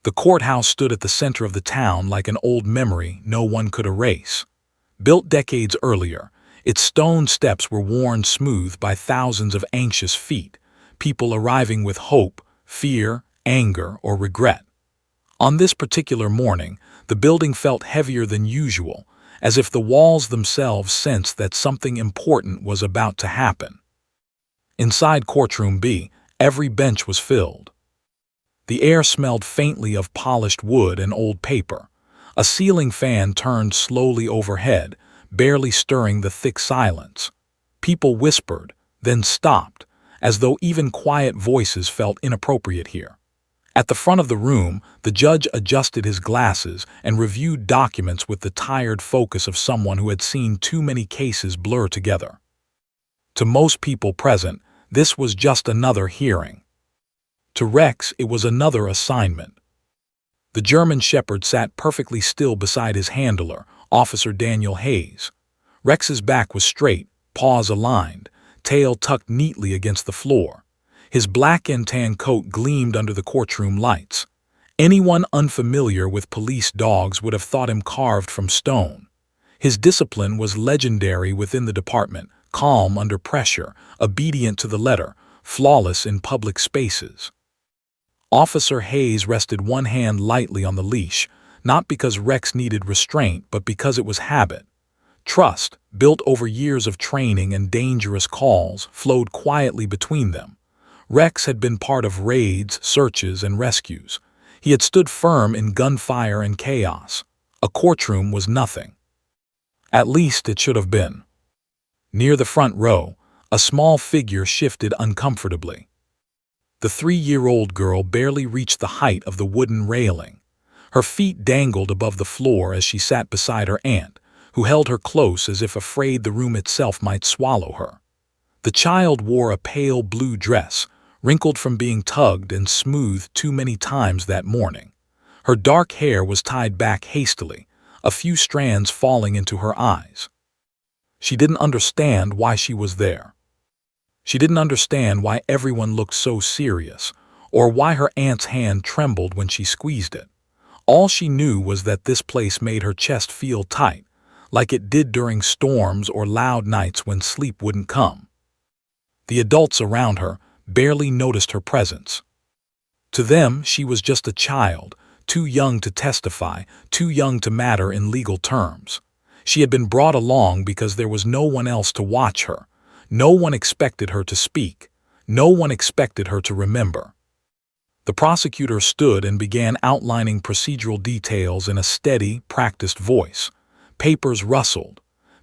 The courthouse stood at the center of the town like an old memory no one could erase. Built decades earlier, its stone steps were worn smooth by thousands of anxious feet, people arriving with hope, fear, anger, or regret. On this particular morning, the building felt heavier than usual, as if the walls themselves sensed that something important was about to happen. Inside Courtroom B, every bench was filled. The air smelled faintly of polished wood and old paper. A ceiling fan turned slowly overhead, barely stirring the thick silence. People whispered, then stopped, as though even quiet voices felt inappropriate here. At the front of the room, the judge adjusted his glasses and reviewed documents with the tired focus of someone who had seen too many cases blur together. To most people present, this was just another hearing. To Rex, it was another assignment. The German Shepherd sat perfectly still beside his handler, Officer Daniel Hayes. Rex's back was straight, paws aligned, tail tucked neatly against the floor. His black and tan coat gleamed under the courtroom lights. Anyone unfamiliar with police dogs would have thought him carved from stone. His discipline was legendary within the department, calm under pressure, obedient to the letter, flawless in public spaces. Officer Hayes rested one hand lightly on the leash, not because Rex needed restraint, but because it was habit. Trust, built over years of training and dangerous calls, flowed quietly between them. Rex had been part of raids, searches, and rescues. He had stood firm in gunfire and chaos. A courtroom was nothing. At least it should have been. Near the front row, a small figure shifted uncomfortably. The 3-year-old girl barely reached the height of the wooden railing. Her feet dangled above the floor as she sat beside her aunt, who held her close as if afraid the room itself might swallow her. The child wore a pale blue dress, wrinkled from being tugged and smoothed too many times that morning. Her dark hair was tied back hastily, a few strands falling into her eyes. She didn't understand why she was there. She didn't understand why everyone looked so serious, or why her aunt's hand trembled when she squeezed it. All she knew was that this place made her chest feel tight, like it did during storms or loud nights when sleep wouldn't come. The adults around her barely noticed her presence. To them, she was just a child, too young to testify, too young to matter in legal terms. She had been brought along because there was no one else to watch her. No one expected her to speak. No one expected her to remember. The prosecutor stood and began outlining procedural details in a steady, practiced voice. Papers rustled.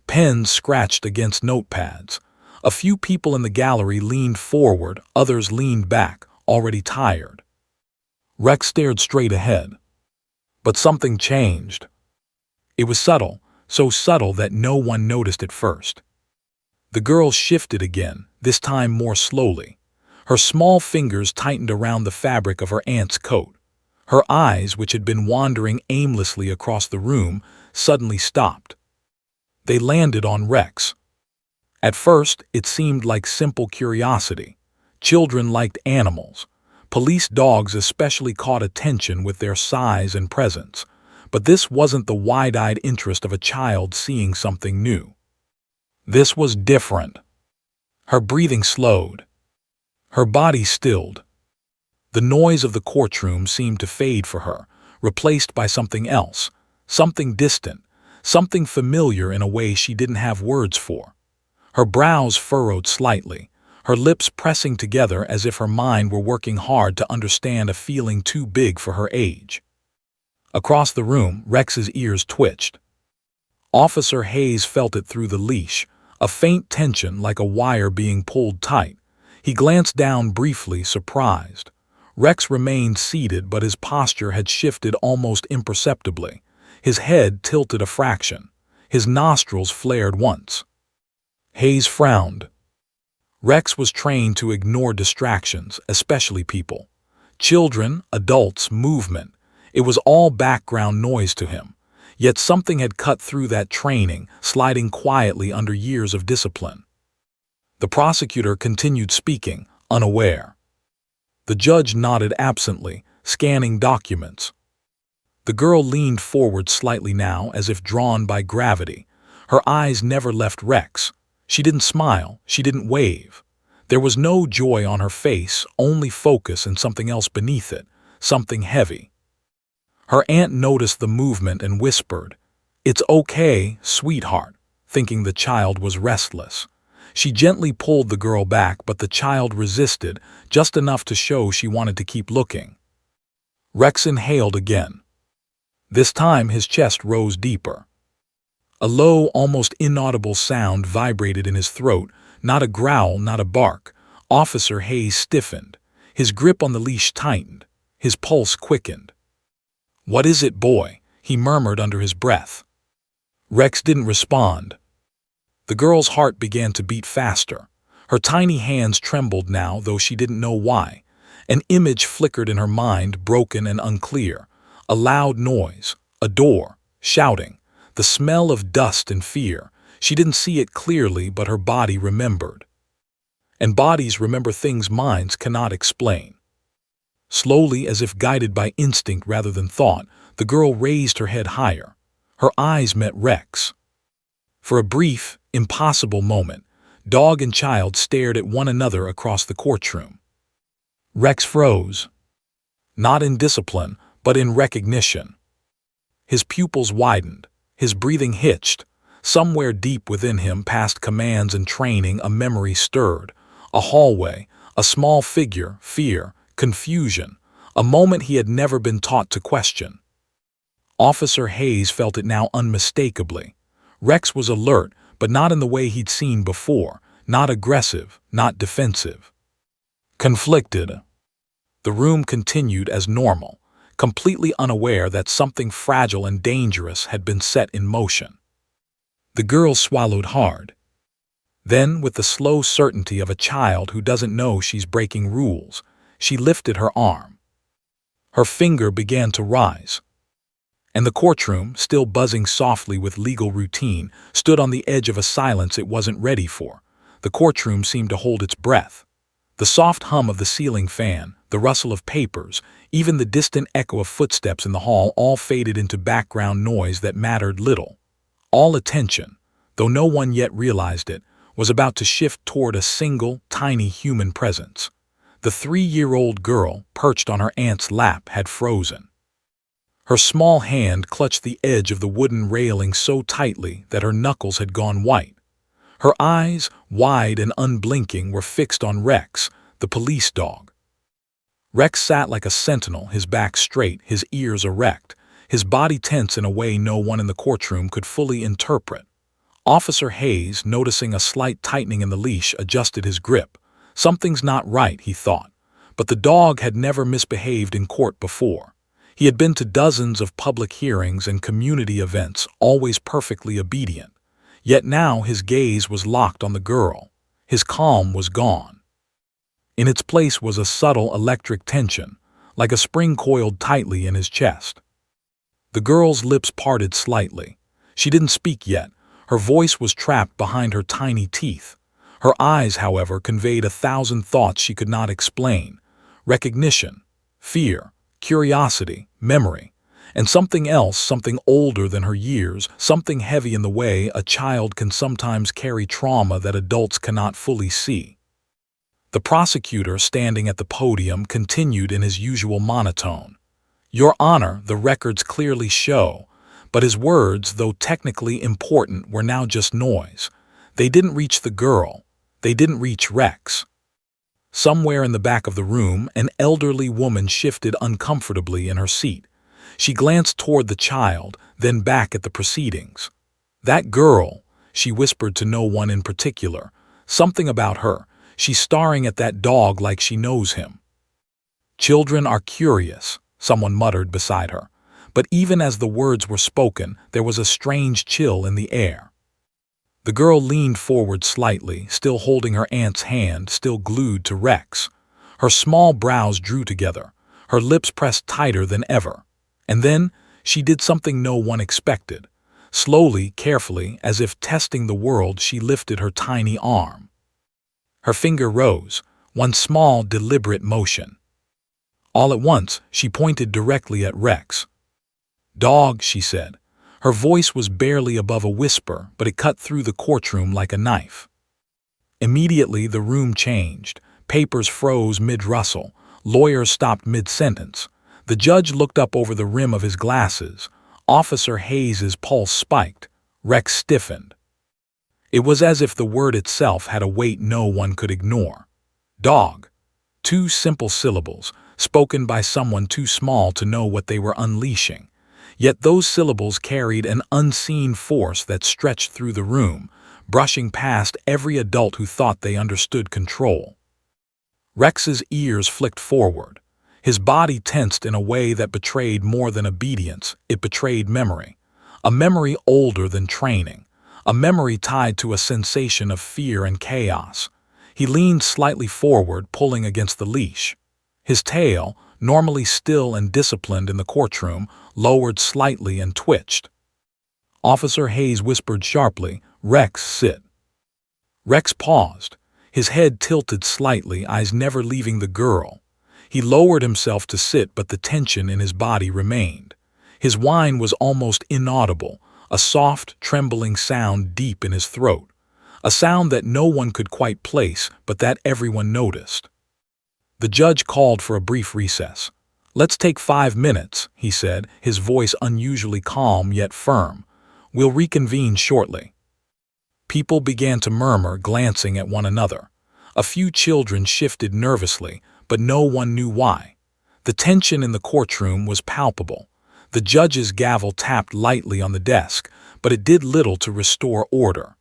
Pens scratched against notepads. A few people in the gallery leaned forward, others leaned back, already tired. Rex stared straight ahead. But something changed. It was subtle, so subtle that no one noticed at first. The girl shifted again, this time more slowly. Her small fingers tightened around the fabric of her aunt's coat. Her eyes, which had been wandering aimlessly across the room, suddenly stopped. They landed on Rex. At first, it seemed like simple curiosity. Children liked animals. Police dogs especially caught attention with their size and presence. But this wasn't the wide-eyed interest of a child seeing something new. This was different. Her breathing slowed. Her body stilled. The noise of the courtroom seemed to fade for her, replaced by something else, something distant, something familiar in a way she didn't have words for. Her brows furrowed slightly, her lips pressing together as if her mind were working hard to understand a feeling too big for her age. Across the room, Rex's ears twitched. Officer Hayes felt it through the leash, a faint tension like a wire being pulled tight. He glanced down briefly, surprised. Rex remained seated, but his posture had shifted almost imperceptibly. His head tilted a fraction. His nostrils flared once. Hayes frowned. Rex was trained to ignore distractions, especially people. Children, adults, movement. It was all background noise to him. Yet something had cut through that training, sliding quietly under years of discipline. The prosecutor continued speaking, unaware. The judge nodded absently, scanning documents. The girl leaned forward slightly now, as if drawn by gravity. Her eyes never left Rex. She didn't smile, she didn't wave. There was no joy on her face, only focus and something else beneath it, something heavy. Her aunt noticed the movement and whispered, "It's okay, sweetheart," thinking the child was restless. She gently pulled the girl back, but the child resisted, just enough to show she wanted to keep looking. Rex inhaled again. This time his chest rose deeper. A low, almost inaudible sound vibrated in his throat, not a growl, not a bark. Officer Hayes stiffened. His grip on the leash tightened. His pulse quickened. "What is it, boy?" he murmured under his breath. Rex didn't respond. The girl's heart began to beat faster. Her tiny hands trembled now, though she didn't know why. An image flickered in her mind, broken and unclear. A loud noise, a door, shouting, the smell of dust and fear. She didn't see it clearly, but her body remembered. And bodies remember things minds cannot explain. Slowly, as if guided by instinct rather than thought, the girl raised her head higher. Her eyes met Rex. For a brief, impossible moment, dog and child stared at one another across the courtroom. Rex froze. Not in discipline, but in recognition. His pupils widened, his breathing hitched. Somewhere deep within him, past commands and training, a memory stirred. A hallway, a small figure, fear, confusion, a moment he had never been taught to question. Officer Hayes felt it now unmistakably. Rex was alert, but not in the way he'd seen before, not aggressive, not defensive. Conflicted. The room continued as normal, completely unaware that something fragile and dangerous had been set in motion. The girl swallowed hard. Then, with the slow certainty of a child who doesn't know she's breaking rules, she lifted her arm. Her finger began to rise. And the courtroom, still buzzing softly with legal routine, stood on the edge of a silence it wasn't ready for. The courtroom seemed to hold its breath. The soft hum of the ceiling fan, the rustle of papers, even the distant echo of footsteps in the hall all faded into background noise that mattered little. All attention, though no one yet realized it, was about to shift toward a single, tiny human presence. The 3-year-old girl, perched on her aunt's lap, had frozen. Her small hand clutched the edge of the wooden railing so tightly that her knuckles had gone white. Her eyes, wide and unblinking, were fixed on Rex, the police dog. Rex sat like a sentinel, his back straight, his ears erect, his body tense in a way no one in the courtroom could fully interpret. Officer Hayes, noticing a slight tightening in the leash, adjusted his grip. Something's not right, he thought. But the dog had never misbehaved in court before. He had been to dozens of public hearings and community events, always perfectly obedient. Yet now his gaze was locked on the girl. His calm was gone. In its place was a subtle electric tension, like a spring coiled tightly in his chest. The girl's lips parted slightly. She didn't speak yet. Her voice was trapped behind her tiny teeth. Her eyes, however, conveyed 1,000 thoughts she could not explain. Recognition, fear, curiosity, memory, and something else, something older than her years, something heavy in the way a child can sometimes carry trauma that adults cannot fully see. The prosecutor, standing at the podium, continued in his usual monotone. "Your Honor, the records clearly show," but his words, though technically important, were now just noise. They didn't reach the girl. They didn't reach Rex. Somewhere in the back of the room, an elderly woman shifted uncomfortably in her seat. She glanced toward the child, then back at the proceedings. "That girl," she whispered to no one in particular. "Something about her. She's staring at that dog like she knows him." "Children are curious," someone muttered beside her. But even as the words were spoken, there was a strange chill in the air. The girl leaned forward slightly, still holding her aunt's hand, still glued to Rex. Her small brows drew together, her lips pressed tighter than ever. And then she did something no one expected. Slowly, carefully, as if testing the world, she lifted her tiny arm. Her finger rose, one small, deliberate motion. All at once, she pointed directly at Rex. "Dog," she said. Her voice was barely above a whisper, but it cut through the courtroom like a knife. Immediately, the room changed. Papers froze mid-rustle. Lawyers stopped mid-sentence. The judge looked up over the rim of his glasses. Officer Hayes's pulse spiked. Rex stiffened. It was as if the word itself had a weight no one could ignore. Dog. Two simple syllables, spoken by someone too small to know what they were unleashing. Yet those syllables carried an unseen force that stretched through the room, brushing past every adult who thought they understood control. Rex's ears flicked forward. His body tensed in a way that betrayed more than obedience. It betrayed memory. A memory older than training. A memory tied to a sensation of fear and chaos. He leaned slightly forward, pulling against the leash. His tail, normally still and disciplined in the courtroom, lowered slightly and twitched. Officer Hayes whispered sharply, "Rex, sit." Rex paused, his head tilted slightly, eyes never leaving the girl. He lowered himself to sit, but the tension in his body remained. His whine was almost inaudible, a soft, trembling sound deep in his throat. A sound that no one could quite place, but that everyone noticed. The judge called for a brief recess. "Let's take 5 minutes," he said, his voice unusually calm yet firm. "We'll reconvene shortly." People began to murmur, glancing at one another. A few children shifted nervously, but no one knew why. The tension in the courtroom was palpable. The judge's gavel tapped lightly on the desk, but it did little to restore order.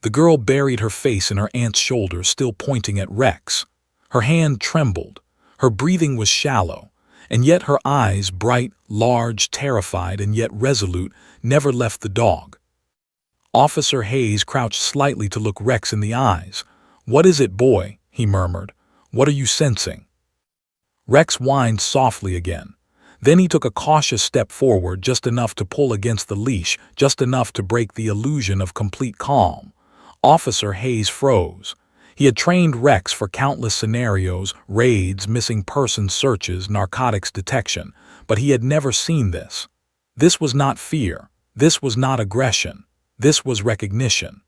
The girl buried her face in her aunt's shoulder, still pointing at Rex. Her hand trembled. Her breathing was shallow, and yet her eyes, bright, large, terrified, and yet resolute, never left the dog. Officer Hayes crouched slightly to look Rex in the eyes. "What is it, boy?" he murmured. "What are you sensing?" Rex whined softly again. Then he took a cautious step forward, just enough to pull against the leash, just enough to break the illusion of complete calm. Officer Hayes froze. He had trained Rex for countless scenarios, raids, missing person searches, narcotics detection, but he had never seen this. This was not fear. This was not aggression. This was recognition.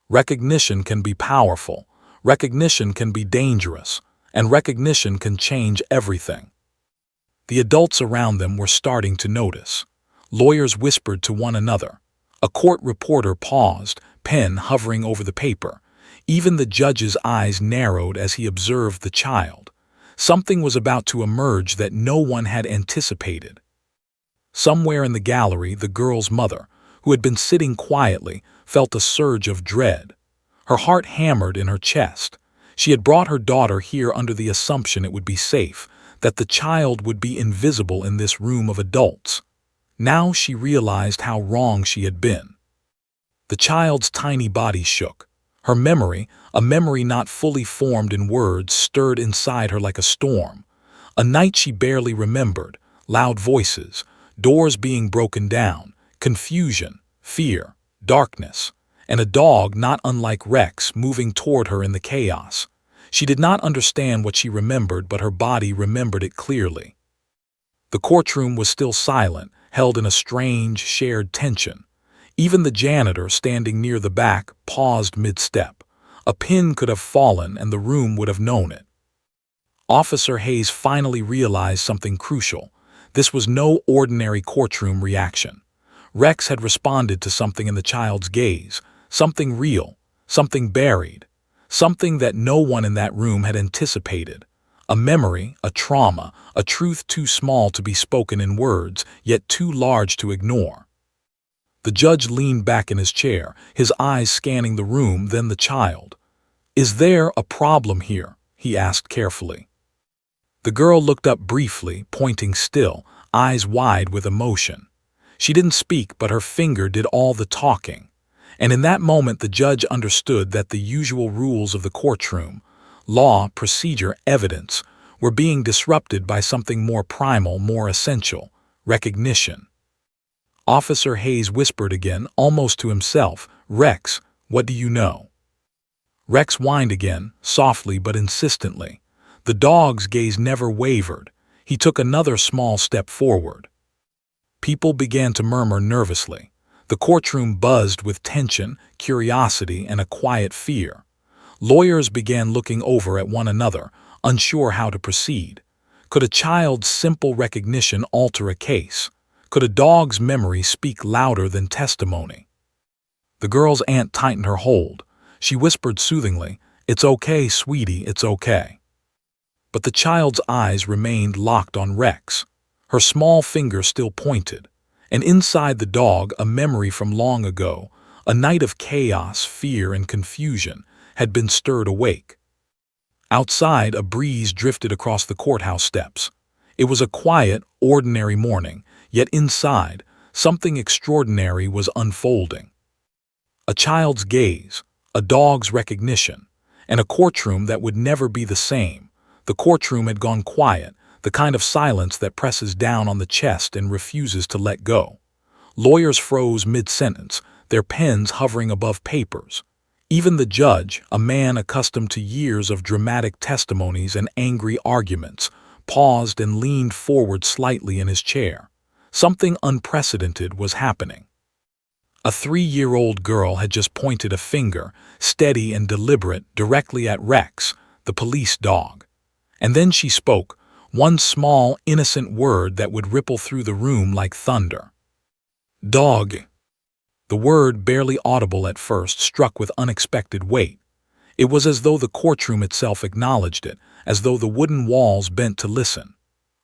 Recognition can be powerful. Recognition can be dangerous. And recognition can change everything. The adults around them were starting to notice. Lawyers whispered to one another. A court reporter paused, pen hovering over the paper. Even the judge's eyes narrowed as he observed the child. Something was about to emerge that no one had anticipated. Somewhere in the gallery, the girl's mother, who had been sitting quietly, felt a surge of dread. Her heart hammered in her chest. She had brought her daughter here under the assumption it would be safe, that the child would be invisible in this room of adults. Now she realized how wrong she had been. The child's tiny body shook. Her memory, a memory not fully formed in words, stirred inside her like a storm. A night she barely remembered, loud voices, doors being broken down, confusion, fear, darkness, and a dog not unlike Rex moving toward her in the chaos. She did not understand what she remembered, but her body remembered it clearly. The courtroom was still silent, held in a strange, shared tension. Even the janitor, standing near the back, paused mid-step. A pin could have fallen and the room would have known it. Officer Hayes finally realized something crucial. This was no ordinary courtroom reaction. Rex had responded to something in the child's gaze, something real, something buried, something that no one in that room had anticipated. A memory, a trauma, a truth too small to be spoken in words, yet too large to ignore. The judge leaned back in his chair, his eyes scanning the room, then the child. "Is there a problem here?" he asked carefully. The girl looked up briefly, pointing still, eyes wide with emotion. She didn't speak, but her finger did all the talking. And in that moment the judge understood that the usual rules of the courtroom, law, procedure, evidence, were being disrupted by something more primal, more essential: recognition. Officer Hayes whispered again, almost to himself, "Rex, what do you know?" Rex whined again, softly but insistently. The dog's gaze never wavered. He took another small step forward. People began to murmur nervously. The courtroom buzzed with tension, curiosity, and a quiet fear. Lawyers began looking over at one another, unsure how to proceed. Could a child's simple recognition alter a case? Could a dog's memory speak louder than testimony? The girl's aunt tightened her hold. She whispered soothingly, "It's okay, sweetie, it's okay." But the child's eyes remained locked on Rex. Her small finger still pointed, and inside the dog a memory from long ago, a night of chaos, fear, and confusion, had been stirred awake. Outside, a breeze drifted across the courthouse steps. It was a quiet, ordinary morning, yet inside, something extraordinary was unfolding. A child's gaze, a dog's recognition, and a courtroom that would never be the same. The courtroom had gone quiet, the kind of silence that presses down on the chest and refuses to let go. Lawyers froze mid-sentence, their pens hovering above papers. Even the judge, a man accustomed to years of dramatic testimonies and angry arguments, paused and leaned forward slightly in his chair. Something unprecedented was happening. A 3-year-old girl had just pointed a finger, steady and deliberate, directly at Rex, the police dog. And then she spoke, one small, innocent word that would ripple through the room like thunder. "Dog." The word, barely audible at first, struck with unexpected weight. It was as though the courtroom itself acknowledged it, as though the wooden walls bent to listen.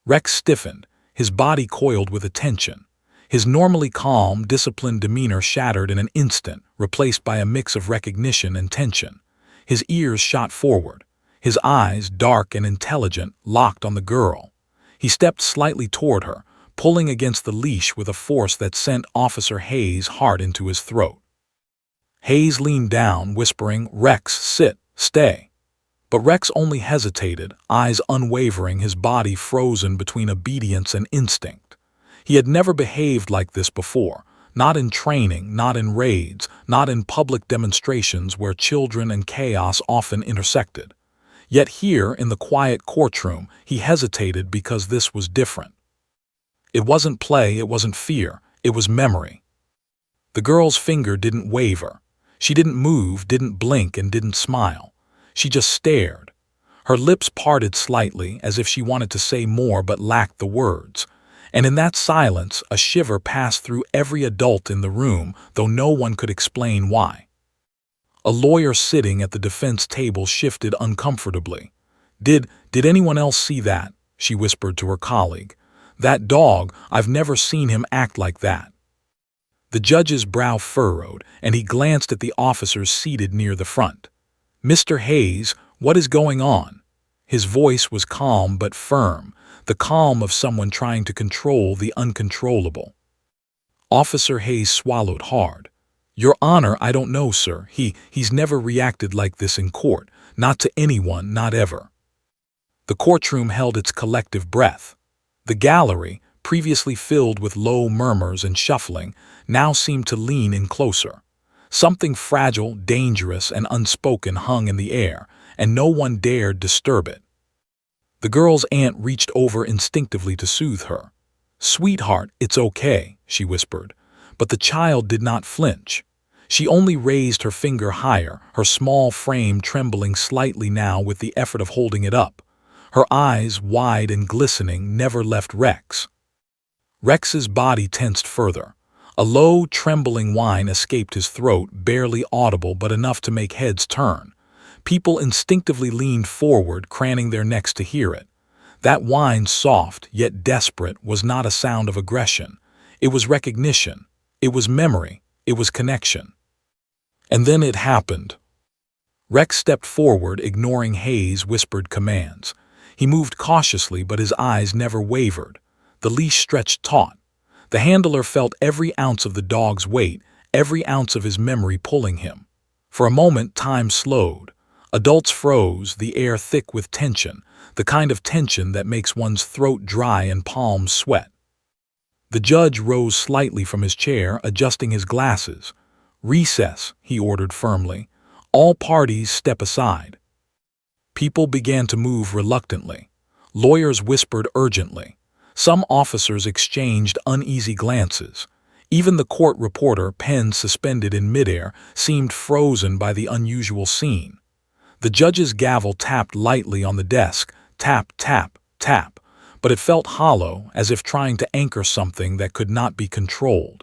Rex stiffened, his body coiled with attention. His normally calm, disciplined demeanor shattered in an instant, replaced by a mix of recognition and tension. His ears shot forward, his eyes, dark and intelligent, locked on the girl. He stepped slightly toward her, pulling against the leash with a force that sent Officer Hayes' heart into his throat. Hayes leaned down, whispering, "Rex, sit, stay." But Rex only hesitated, eyes unwavering, his body frozen between obedience and instinct. He had never behaved like this before, not in training, not in raids, not in public demonstrations where children and chaos often intersected. Yet here, in the quiet courtroom, he hesitated because this was different. It wasn't play, it wasn't fear, it was memory. The girl's finger didn't waver. She didn't move, didn't blink, and didn't smile. She just stared. Her lips parted slightly, as if she wanted to say more but lacked the words. And in that silence, a shiver passed through every adult in the room, though no one could explain why. A lawyer sitting at the defense table shifted uncomfortably. Did anyone else see that?" she whispered to her colleague. "That dog, I've never seen him act like that." The judge's brow furrowed, and he glanced at the officers seated near the front. "Mr. Hayes, what is going on?" His voice was calm but firm, the calm of someone trying to control the uncontrollable. Officer Hayes swallowed hard. "Your Honor, I don't know, sir. He's never reacted like this in court. Not to anyone, not ever." The courtroom held its collective breath. The gallery, previously filled with low murmurs and shuffling, now seemed to lean in closer. Something fragile, dangerous, and unspoken hung in the air, and no one dared disturb it. The girl's aunt reached over instinctively to soothe her. "Sweetheart, it's okay," she whispered. But the child did not flinch. She only raised her finger higher, her small frame trembling slightly now with the effort of holding it up. Her eyes, wide and glistening, never left Rex. Rex's body tensed further. A low, trembling whine escaped his throat, barely audible but enough to make heads turn. People instinctively leaned forward, craning their necks to hear it. That whine, soft yet desperate, was not a sound of aggression. It was recognition. It was memory. It was connection. And then it happened. Rex stepped forward, ignoring Hayes' whispered commands. He moved cautiously, but his eyes never wavered. The leash stretched taut. The handler felt every ounce of the dog's weight, every ounce of his memory pulling him. For a moment, time slowed. Adults froze, the air thick with tension, the kind of tension that makes one's throat dry and palms sweat. The judge rose slightly from his chair, adjusting his glasses. "Recess," he ordered firmly. "All parties step aside." People began to move reluctantly. Lawyers whispered urgently. Some officers exchanged uneasy glances. Even the court reporter, pen suspended in midair, seemed frozen by the unusual scene. The judge's gavel tapped lightly on the desk, tap, tap, tap, but it felt hollow, as if trying to anchor something that could not be controlled.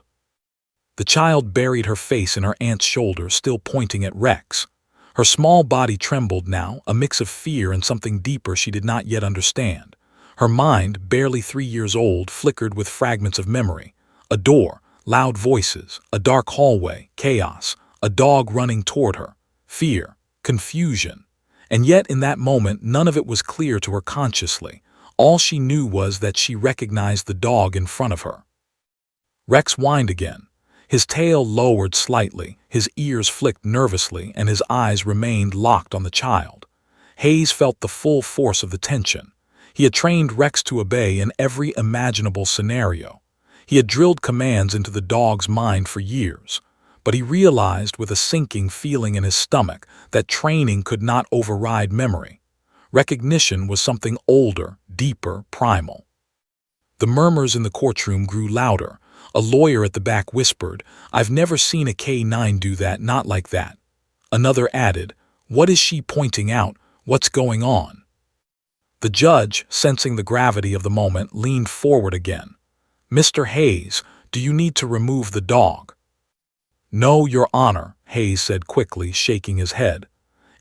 The child buried her face in her aunt's shoulder, still pointing at Rex. Her small body trembled now, a mix of fear and something deeper she did not yet understand. Her mind, barely 3 years old, flickered with fragments of memory. A door, loud voices, a dark hallway, chaos, a dog running toward her, fear, confusion. And yet in that moment none of it was clear to her consciously. All she knew was that she recognized the dog in front of her. Rex whined again. His tail lowered slightly, his ears flicked nervously, and his eyes remained locked on the child. Hayes felt the full force of the tension. He had trained Rex to obey in every imaginable scenario. He had drilled commands into the dog's mind for years. But he realized with a sinking feeling in his stomach that training could not override memory. Recognition was something older, deeper, primal. The murmurs in the courtroom grew louder. A lawyer at the back whispered, "I've never seen a K9 do that, not like that." Another added, "What is she pointing out? What's going on?" The judge, sensing the gravity of the moment, leaned forward again. "Mr. Hayes, do you need to remove the dog?" "No, Your Honor," Hayes said quickly, shaking his head.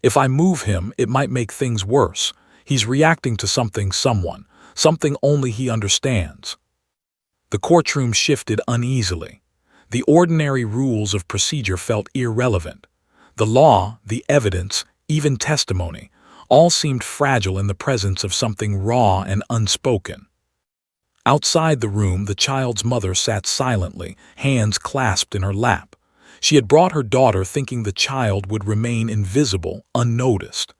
"If I move him, it might make things worse. He's reacting to something only he understands." The courtroom shifted uneasily. The ordinary rules of procedure felt irrelevant. The law, the evidence, even testimony, all seemed fragile in the presence of something raw and unspoken. Outside the room, the child's mother sat silently, hands clasped in her lap. She had brought her daughter thinking the child would remain invisible, unnoticed.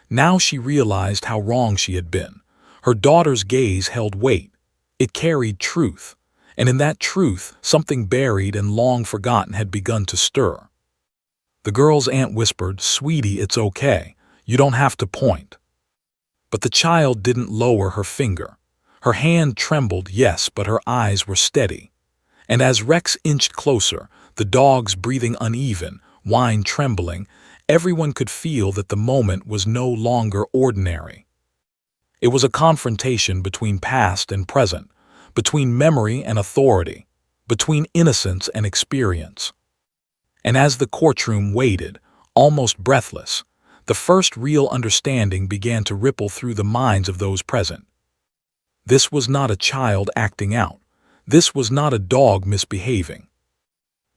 Now she realized how wrong she had been. Her daughter's gaze held weight. It carried truth. And in that truth, something buried and long forgotten had begun to stir. The girl's aunt whispered, "Sweetie, it's okay. You don't have to point." But the child didn't lower her finger. Her hand trembled, yes, but her eyes were steady. And as Rex inched closer, the dog's breathing uneven, whine trembling, everyone could feel that the moment was no longer ordinary. It was a confrontation between past and present, between memory and authority, between innocence and experience. And as the courtroom waited, almost breathless, the first real understanding began to ripple through the minds of those present. This was not a child acting out. This was not a dog misbehaving.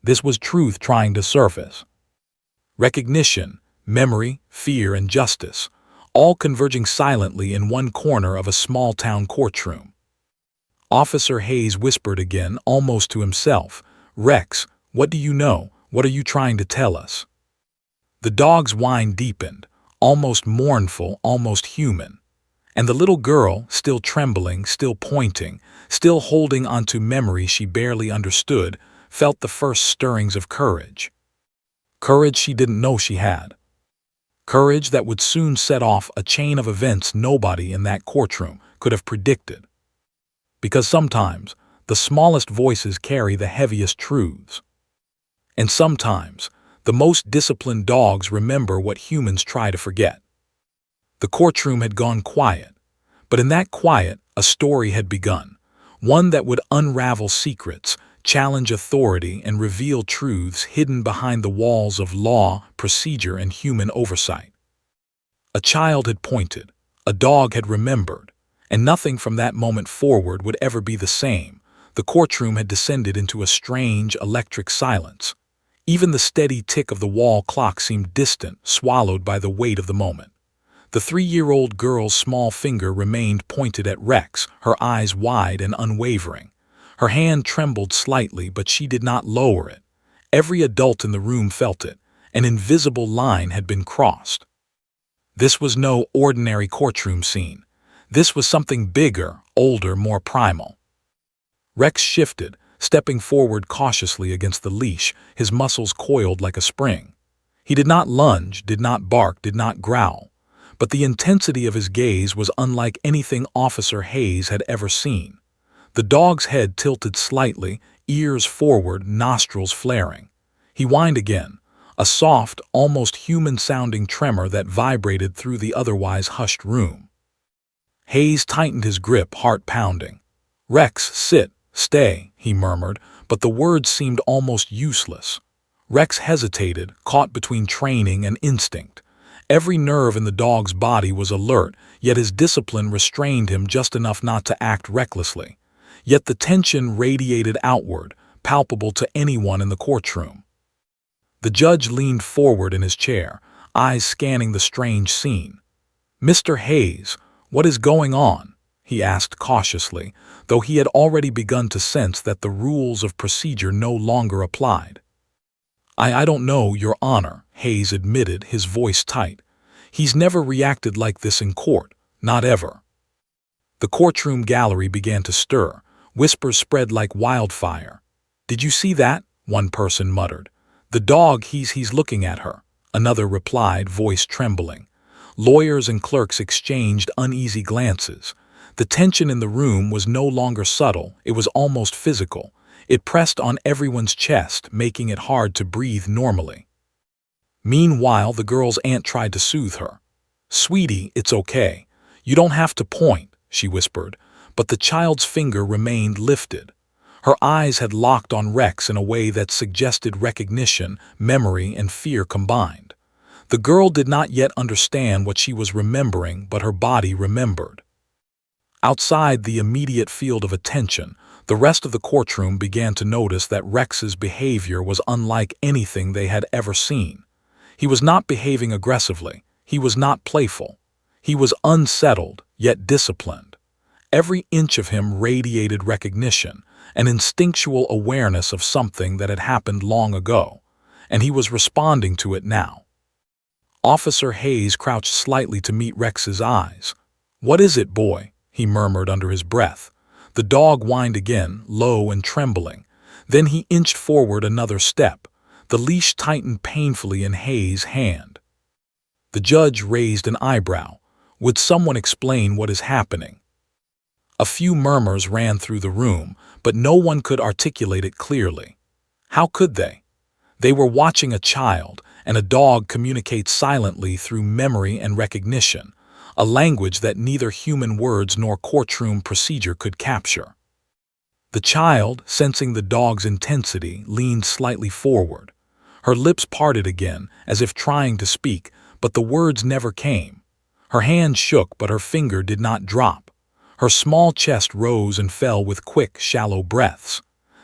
This was truth trying to surface. Recognition, memory, fear, and justice, all converging silently in one corner of a small-town courtroom. Officer Hayes whispered again, almost to himself, "Rex, what do you know? What are you trying to tell us?" The dog's whine deepened, almost mournful, almost human. And the little girl, still trembling, still pointing, still holding onto memory she barely understood, felt the first stirrings of courage. Courage she didn't know she had. Courage that would soon set off a chain of events nobody in that courtroom could have predicted. Because sometimes, the smallest voices carry the heaviest truths. And sometimes, the most disciplined dogs remember what humans try to forget. The courtroom had gone quiet, but in that quiet, a story had begun, one that would unravel secrets, challenge authority, and reveal truths hidden behind the walls of law, procedure, and human oversight. A child had pointed, a dog had remembered, and nothing from that moment forward would ever be the same. The courtroom had descended into a strange, electric silence. Even the steady tick of the wall clock seemed distant, swallowed by the weight of the moment. The 3-year-old girl's small finger remained pointed at Rex, her eyes wide and unwavering. Her hand trembled slightly, but she did not lower it. Every adult in the room felt it. An invisible line had been crossed. This was no ordinary courtroom scene. This was something bigger, older, more primal. Rex shifted, stepping forward cautiously against the leash, his muscles coiled like a spring. He did not lunge, did not bark, did not growl. but the intensity of his gaze was unlike anything Officer Hayes had ever seen. The dog's head tilted slightly, ears forward, nostrils flaring. He whined again, a soft, almost human-sounding tremor that vibrated through the otherwise hushed room. Hayes tightened his grip, heart pounding. "Rex, sit, stay," he murmured, but the words seemed almost useless. Rex hesitated, caught between training and instinct. Every nerve in the dog's body was alert, yet his discipline restrained him just enough not to act recklessly. Yet the tension radiated outward, palpable to anyone in the courtroom. The judge leaned forward in his chair, eyes scanning the strange scene. "Mr. Hayes, what is going on?" he asked cautiously, though he had already begun to sense that the rules of procedure no longer applied. I don't know, Your Honor," Hayes admitted, his voice tight. "He's never reacted like this in court, not ever." The courtroom gallery began to stir. Whispers spread like wildfire. "Did you see that?" one person muttered. "The dog, he's looking at her," another replied, voice trembling. Lawyers and clerks exchanged uneasy glances. The tension in the room was no longer subtle, it was almost physical. It pressed on everyone's chest, making it hard to breathe normally. Meanwhile, the girl's aunt tried to soothe her. "Sweetie, it's okay. You don't have to point," she whispered, but the child's finger remained lifted. Her eyes had locked on Rex in a way that suggested recognition, memory, and fear combined. The girl did not yet understand what she was remembering, but her body remembered. Outside the immediate field of attention, the rest of the courtroom began to notice that Rex's behavior was unlike anything they had ever seen. He was not behaving aggressively. He was not playful. He was unsettled, yet disciplined. Every inch of him radiated recognition, an instinctual awareness of something that had happened long ago, and he was responding to it now. Officer Hayes crouched slightly to meet Rex's eyes. "What is it, boy?" he murmured under his breath. The dog whined again, low and trembling. Then he inched forward another step. The leash tightened painfully in Hayes' hand. The judge raised an eyebrow. Would someone explain what is happening? A few murmurs ran through the room, but no one could articulate it clearly. How could they? They were watching a child, and a dog communicate silently through memory and recognition, a language that neither human words nor courtroom procedure could capture. The child, sensing the dog's intensity, leaned slightly forward. Her lips parted again, as if trying to speak, but the words never came. Her hand shook, but her finger did not drop. Her small chest rose and fell with quick, shallow breaths.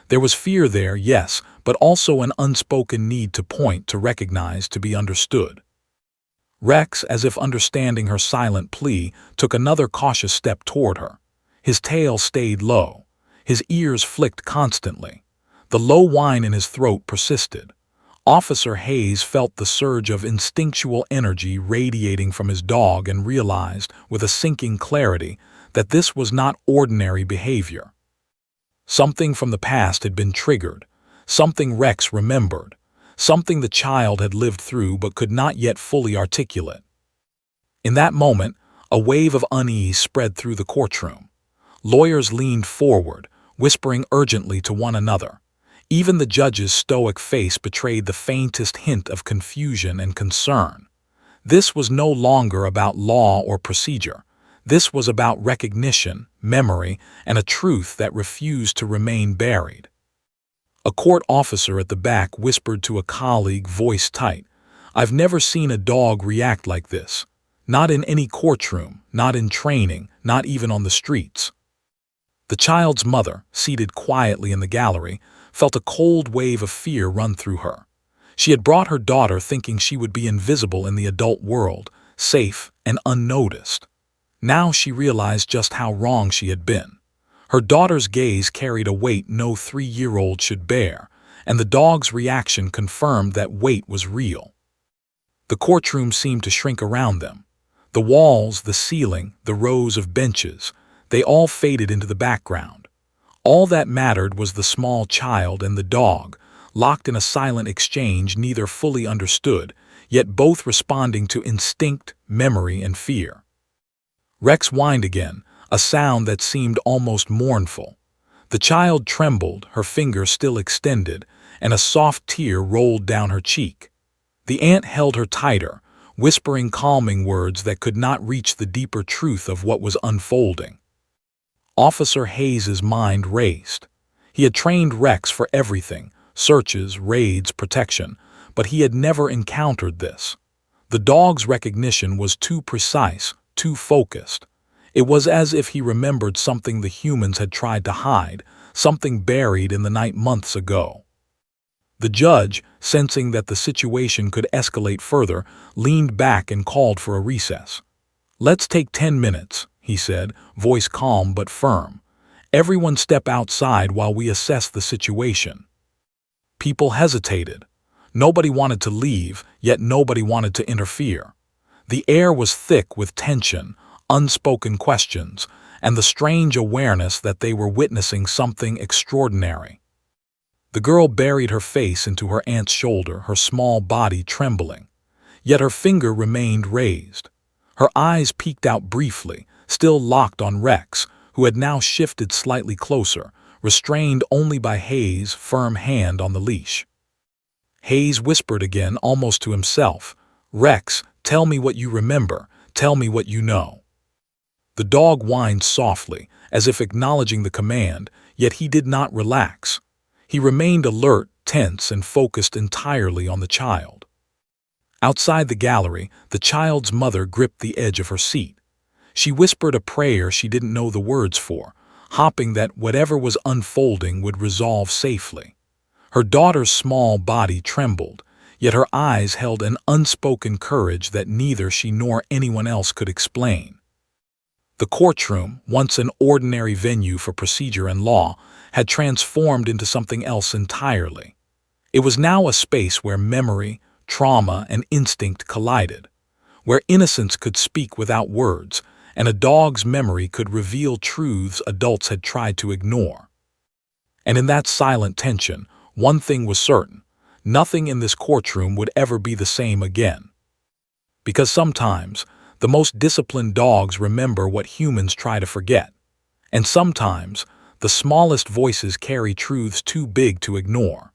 There was fear there, yes, but also an unspoken need to point, to recognize, to be understood. Rex, as if understanding her silent plea, took another cautious step toward her. His tail stayed low. His ears flicked constantly. The low whine in his throat persisted. Officer Hayes felt the surge of instinctual energy radiating from his dog and realized, with a sinking clarity, that this was not ordinary behavior. Something from the past had been triggered, something Rex remembered, something the child had lived through but could not yet fully articulate. In that moment, a wave of unease spread through the courtroom. Lawyers leaned forward, whispering urgently to one another. Even the judge's stoic face betrayed the faintest hint of confusion and concern. This was no longer about law or procedure. This was about recognition, memory, and a truth that refused to remain buried. A court officer at the back whispered to a colleague, voice tight, "I've never seen a dog react like this. Not in any courtroom, not in training, not even on the streets." The child's mother, seated quietly in the gallery, felt a cold wave of fear run through her. She had brought her daughter thinking she would be invisible in the adult world, safe and unnoticed. Now she realized just how wrong she had been. Her daughter's gaze carried a weight no 3-year-old should bear, and the dog's reaction confirmed that weight was real. The courtroom seemed to shrink around them. The walls, the ceiling, the rows of benches, they all faded into the background. All that mattered was the small child and the dog, locked in a silent exchange neither fully understood, yet both responding to instinct, memory, and fear. Rex whined again, a sound that seemed almost mournful. The child trembled, her finger still extended, and a soft tear rolled down her cheek. The aunt held her tighter, whispering calming words that could not reach the deeper truth of what was unfolding. Officer Hayes's mind raced. He had trained Rex for everything: searches, raids, protection, but he had never encountered this. The dog's recognition was too precise, too focused. It was as if he remembered something the humans had tried to hide, something buried in the night months ago. The judge, sensing that the situation could escalate further, leaned back and called for a recess. "Let's take 10 minutes," he said, voice calm but firm. "Everyone step outside while we assess the situation." People hesitated. Nobody wanted to leave, yet nobody wanted to interfere. The air was thick with tension, unspoken questions, and the strange awareness that they were witnessing something extraordinary. The girl buried her face into her aunt's shoulder, her small body trembling. Yet her finger remained raised. Her eyes peeked out briefly, still locked on Rex, who had now shifted slightly closer, restrained only by Hayes' firm hand on the leash. Hayes whispered again, almost to himself, "Rex, tell me what you remember, tell me what you know." The dog whined softly, as if acknowledging the command, yet he did not relax. He remained alert, tense, and focused entirely on the child. Outside the gallery, the child's mother gripped the edge of her seat. She whispered a prayer she didn't know the words for, hoping that whatever was unfolding would resolve safely. Her daughter's small body trembled, yet her eyes held an unspoken courage that neither she nor anyone else could explain. The courtroom, once an ordinary venue for procedure and law, had transformed into something else entirely. It was now a space where memory, trauma, and instinct collided, where innocence could speak without words, and a dog's memory could reveal truths adults had tried to ignore. And in that silent tension, one thing was certain: nothing in this courtroom would ever be the same again. Because sometimes, the most disciplined dogs remember what humans try to forget. And sometimes, the smallest voices carry truths too big to ignore.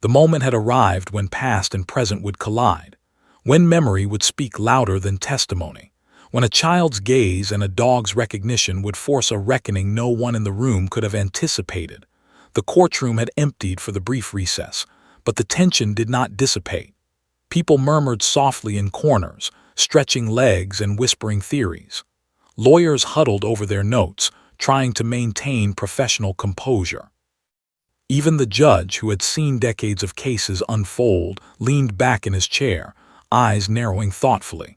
The moment had arrived when past and present would collide, when memory would speak louder than testimony, when a child's gaze and a dog's recognition would force a reckoning no one in the room could have anticipated. The courtroom had emptied for the brief recess, but the tension did not dissipate. People murmured softly in corners, stretching legs and whispering theories. Lawyers huddled over their notes, trying to maintain professional composure. Even the judge, who had seen decades of cases unfold, leaned back in his chair, eyes narrowing thoughtfully.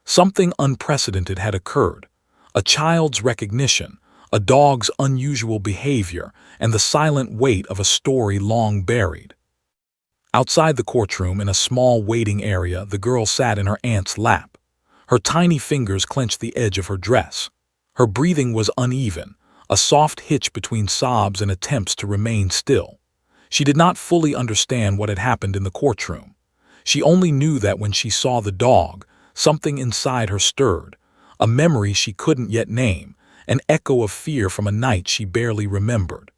Something unprecedented had occurred: a child's recognition, a dog's unusual behavior, and the silent weight of a story long buried. Outside the courtroom, in a small waiting area, the girl sat in her aunt's lap. Her tiny fingers clenched the edge of her dress. Her breathing was uneven, a soft hitch between sobs and attempts to remain still. She did not fully understand what had happened in the courtroom. She only knew that when she saw the dog, something inside her stirred, a memory she couldn't yet name, an echo of fear from a night she barely remembered.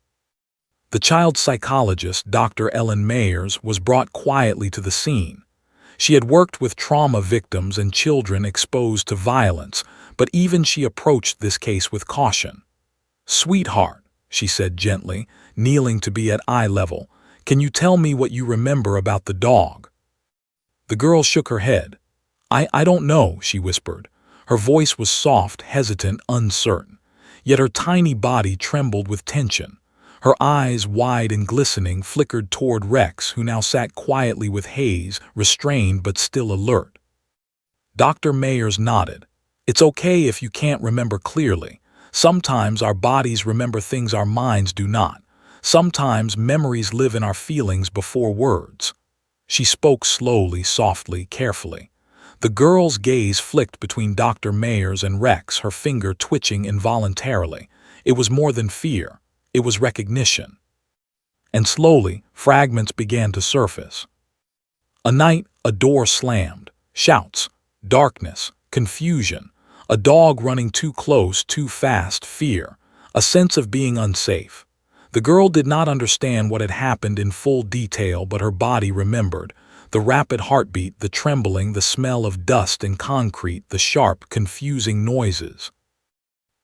The child psychologist, Dr. Ellen Mayers, was brought quietly to the scene. She had worked with trauma victims and children exposed to violence, but even she approached this case with caution. "Sweetheart," she said gently, kneeling to be at eye level, "can you tell me what you remember about the dog?" The girl shook her head. I don't know," she whispered. Her voice was soft, hesitant, uncertain, yet her tiny body trembled with tension. Her eyes, wide and glistening, flickered toward Rex, who now sat quietly with Hayes, restrained but still alert. Dr. Mayers nodded. "It's okay if you can't remember clearly. Sometimes our bodies remember things our minds do not. Sometimes memories live in our feelings before words." She spoke slowly, softly, carefully. The girl's gaze flicked between Dr. Mayers and Rex, her finger twitching involuntarily. It was more than fear. It was recognition. And slowly, fragments began to surface. A night, A door slammed. Shouts. Darkness. Confusion. A dog running too close, too fast, fear. A sense of being unsafe. The girl did not understand what had happened in full detail, but her body remembered. The rapid heartbeat, the trembling, the smell of dust and concrete, the sharp, confusing noises.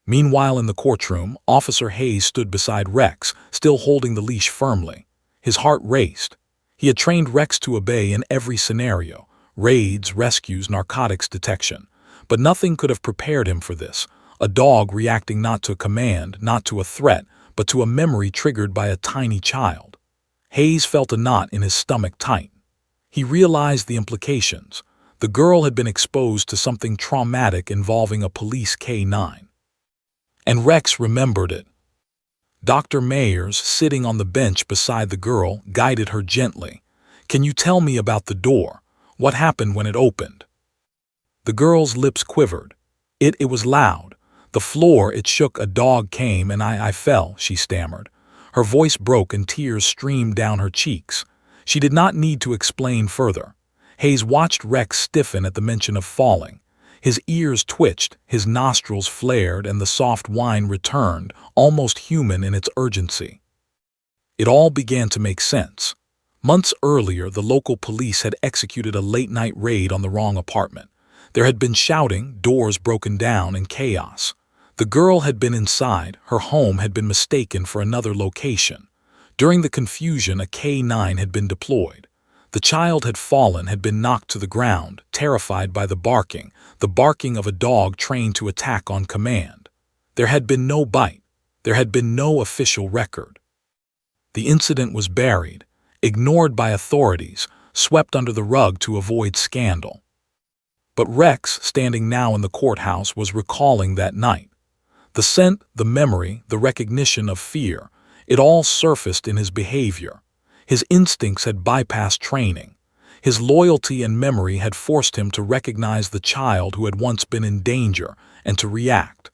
Meanwhile, in the courtroom, Officer Hayes stood beside Rex, still holding the leash firmly. His heart raced. He had trained Rex to obey in every scenario: raids, rescues, narcotics detection. But nothing could have prepared him for this. A dog reacting not to a command, not to a threat, but to a memory triggered by a tiny child. Hayes felt a knot in his stomach tight. He realized the implications. The girl had been exposed to something traumatic involving a police K-9. And Rex remembered it. Dr. Mayers, sitting on the bench beside the girl, guided her gently. "Can you tell me about the door? What happened when it opened?" The girl's lips quivered. It was loud. The floor, it shook. "A dog came and I fell," she stammered. Her voice broke and tears streamed down her cheeks. She did not need to explain further. Hayes watched Rex stiffen at the mention of falling. His ears twitched, his nostrils flared, and the soft whine returned, almost human in its urgency. It all began to make sense. Months earlier, the local police had executed a late-night raid on the wrong apartment. There had been shouting, doors broken down, and chaos. The girl had been inside. Her home had been mistaken for another location. During the confusion, a K-9 had been deployed. The child had fallen, had been knocked to the ground, terrified by the barking of a dog trained to attack on command. There had been no bite. There had been no official record. The incident was buried, ignored by authorities, swept under the rug to avoid scandal. But Rex, standing now in the courthouse, was recalling that night. The scent, the memory, the recognition of fear, it all surfaced in his behavior. His instincts had bypassed training. His loyalty and memory had forced him to recognize the child who had once been in danger and to react.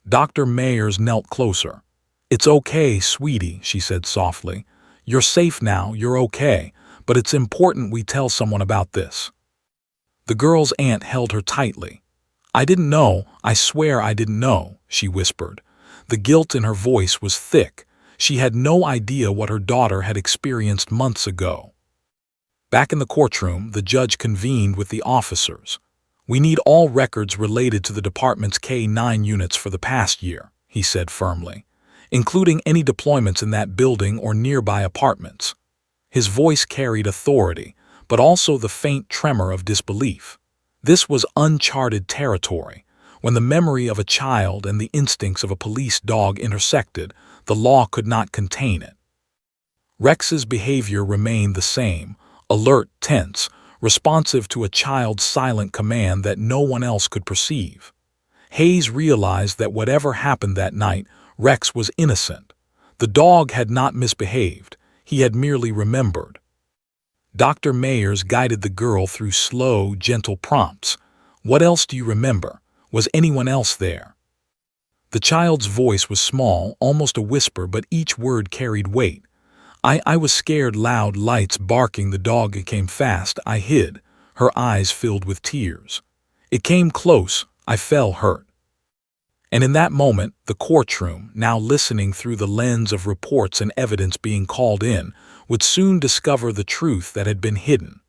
Dr. Mayers knelt closer. "It's okay, sweetie," she said softly. "You're safe now, you're okay, but it's important we tell someone about this." The girl's aunt held her tightly. "I didn't know, I swear I didn't know," she whispered. The guilt in her voice was thick. She had no idea what her daughter had experienced months ago. Back in the courtroom, the judge convened with the officers. "We need all records related to the department's K-9 units for the past year," he said firmly, "including any deployments in that building or nearby apartments." His voice carried authority, but also the faint tremor of disbelief. This was uncharted territory. When the memory of a child and the instincts of a police dog intersected, the law could not contain it. Rex's behavior remained the same: alert, tense, responsive to a child's silent command that no one else could perceive. Hayes realized that whatever happened that night, Rex was innocent. The dog had not misbehaved. He had merely remembered. Dr. Mayers guided the girl through slow, gentle prompts. "What else do you remember? Was anyone else there?" The child's voice was small, almost a whisper, but each word carried weight. I was scared. Loud lights, barking, the dog. It came fast. I hid." Her eyes filled with tears. "It came close. I fell hurt." And in that moment, the courtroom, now listening through the lens of reports and evidence being called in, would soon discover the truth that had been hidden.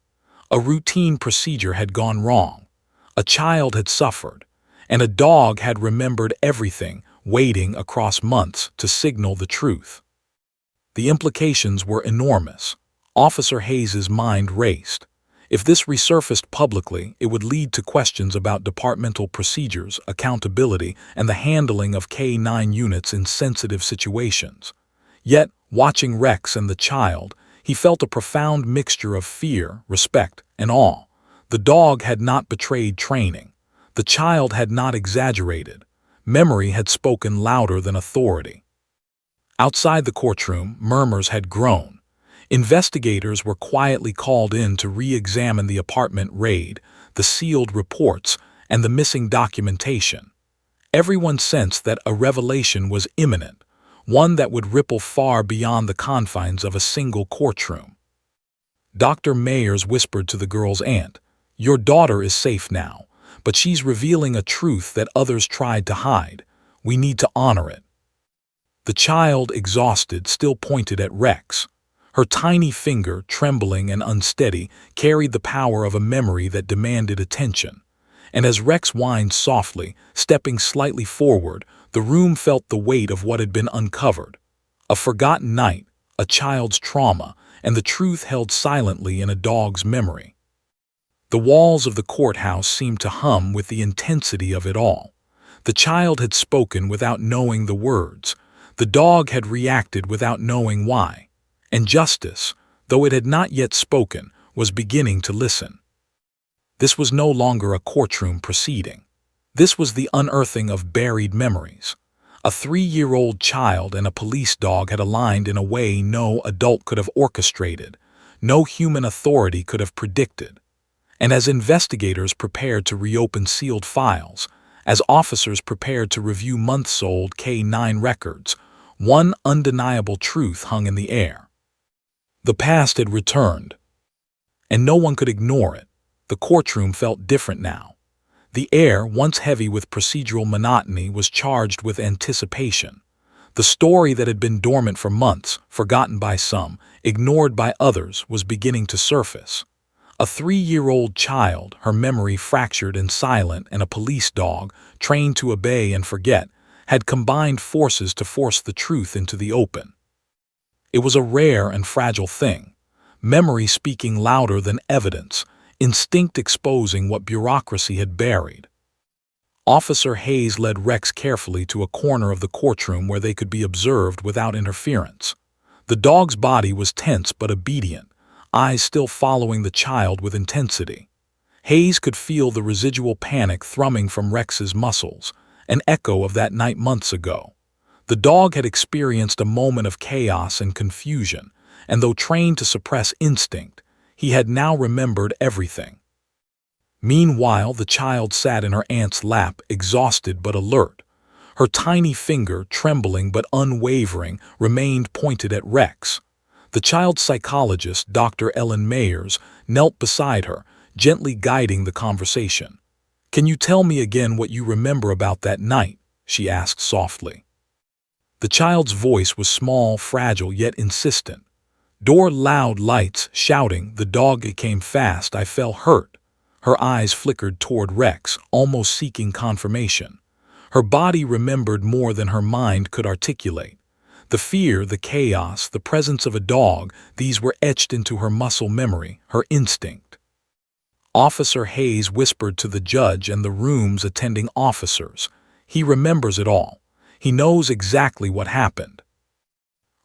A routine procedure had gone wrong. A child had suffered. And a dog had remembered everything, waiting across months to signal the truth. The implications were enormous. Officer Hayes's mind raced. If this resurfaced publicly, it would lead to questions about departmental procedures, accountability, and the handling of K-9 units in sensitive situations. Yet, watching Rex and the child, he felt a profound mixture of fear, respect, and awe. The dog had not betrayed training. The child had not exaggerated. Memory had spoken louder than authority. Outside the courtroom, murmurs had grown. Investigators were quietly called in to re-examine the apartment raid, the sealed reports, and the missing documentation. Everyone sensed that a revelation was imminent, one that would ripple far beyond the confines of a single courtroom. Dr. Mayers whispered to the girl's aunt, "Your daughter is safe now, but she's revealing a truth that others tried to hide. We need to honor it." The child, exhausted, still pointed at Rex. Her tiny finger, trembling and unsteady, carried the power of a memory that demanded attention. And as Rex whined softly, stepping slightly forward, the room felt the weight of what had been uncovered. A forgotten night, a child's trauma, and the truth held silently in a dog's memory. The walls of the courthouse seemed to hum with the intensity of it all. The child had spoken without knowing the words. The dog had reacted without knowing why. And justice, though it had not yet spoken, was beginning to listen. This was no longer a courtroom proceeding. This was the unearthing of buried memories. A 3-year-old child and a police dog had aligned in a way no adult could have orchestrated, no human authority could have predicted. And as investigators prepared to reopen sealed files, as officers prepared to review months-old K-9 records, one undeniable truth hung in the air. The past had returned, and no one could ignore it. The courtroom felt different now. The air, once heavy with procedural monotony, was charged with anticipation. The story that had been dormant for months, forgotten by some, ignored by others, was beginning to surface. A 3-year-old child, her memory fractured and silent, and a police dog, trained to obey and forget, had combined forces to force the truth into the open. It was a rare and fragile thing, memory speaking louder than evidence, instinct exposing what bureaucracy had buried. Officer Hayes led Rex carefully to a corner of the courtroom where they could be observed without interference. The dog's body was tense but obedient, eyes still following the child with intensity. Hayes could feel the residual panic thrumming from Rex's muscles, an echo of that night months ago. The dog had experienced a moment of chaos and confusion, and though trained to suppress instinct, he had now remembered everything. Meanwhile, the child sat in her aunt's lap, exhausted but alert. Her tiny finger, trembling but unwavering, remained pointed at Rex. The child's psychologist, Dr. Ellen Mayers, knelt beside her, gently guiding the conversation. "Can you tell me again what you remember about that night?" she asked softly. The child's voice was small, fragile, yet insistent. "Door, loud lights, shouting, the dog, it came fast, I fell hurt." Her eyes flickered toward Rex, almost seeking confirmation. Her body remembered more than her mind could articulate. The fear, the chaos, the presence of a dog, these were etched into her muscle memory, her instinct. Officer Hayes whispered to the judge and the room's attending officers. "He remembers it all. He knows exactly what happened."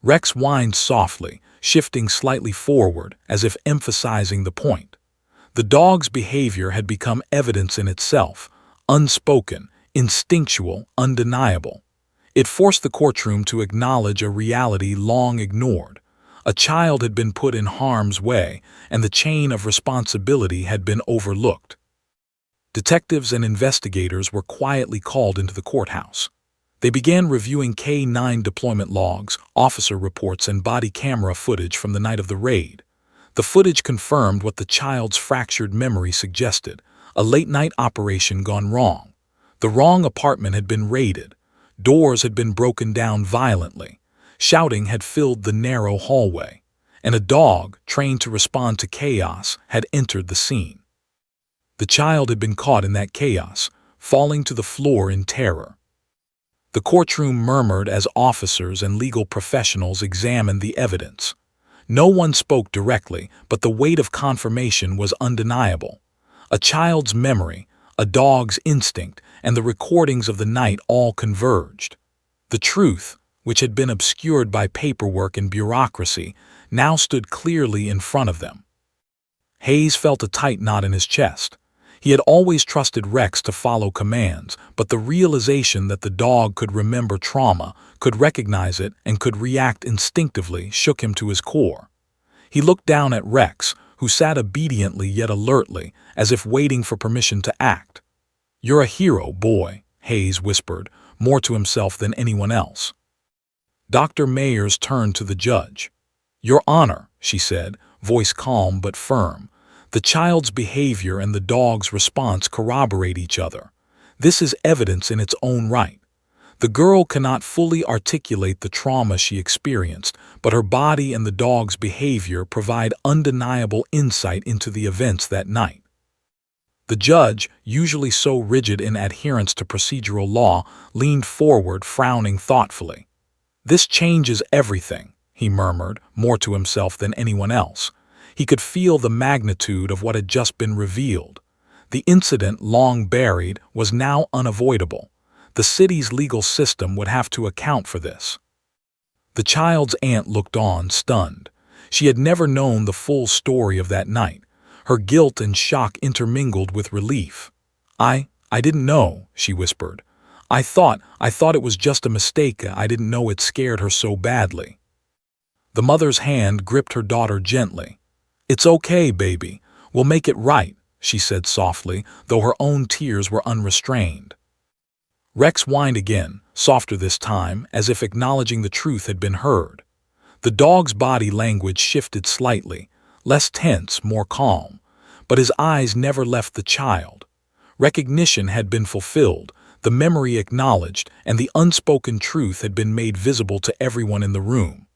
Rex whined softly, shifting slightly forward, as if emphasizing the point. The dog's behavior had become evidence in itself, unspoken, instinctual, undeniable. It forced the courtroom to acknowledge a reality long ignored. A child had been put in harm's way, and the chain of responsibility had been overlooked. Detectives and investigators were quietly called into the courthouse. They began reviewing K-9 deployment logs, officer reports, and body camera footage from the night of the raid. The footage confirmed what the child's fractured memory suggested: a late-night operation gone wrong. The wrong apartment had been raided. Doors had been broken down violently. Shouting had filled the narrow hallway. And a dog, trained to respond to chaos, had entered the scene. The child had been caught in that chaos, falling to the floor in terror. The courtroom murmured as officers and legal professionals examined the evidence. No one spoke directly, but the weight of confirmation was undeniable. A child's memory, a dog's instinct, and the recordings of the night all converged. The truth, which had been obscured by paperwork and bureaucracy, now stood clearly in front of them. Hayes felt a tight knot in his chest. He had always trusted Rex to follow commands, but the realization that the dog could remember trauma, could recognize it, and could react instinctively shook him to his core. He looked down at Rex, who sat obediently yet alertly, as if waiting for permission to act. "You're a hero, boy," Hayes whispered, more to himself than anyone else. Dr. Mayers turned to the judge. "Your Honor," she said, voice calm but firm. The child's behavior and the dog's response corroborate each other. This is evidence in its own right. The girl cannot fully articulate the trauma she experienced, but her body and the dog's behavior provide undeniable insight into the events that night. The judge, usually so rigid in adherence to procedural law, leaned forward, frowning thoughtfully. "This changes everything," he murmured, more to himself than anyone else. He could feel the magnitude of what had just been revealed. The incident, long buried, was now unavoidable. The city's legal system would have to account for this. The child's aunt looked on, stunned. She had never known the full story of that night. Her guilt and shock intermingled with relief. I didn't know," she whispered. I thought it was just a mistake. I didn't know it scared her so badly." The mother's hand gripped her daughter gently. "It's okay, baby. We'll make it right," she said softly, though her own tears were unrestrained. Rex whined again, softer this time, as if acknowledging the truth had been heard. The dog's body language shifted slightly, less tense, more calm, but his eyes never left the child. Recognition had been fulfilled, the memory acknowledged, and the unspoken truth had been made visible to everyone in the room.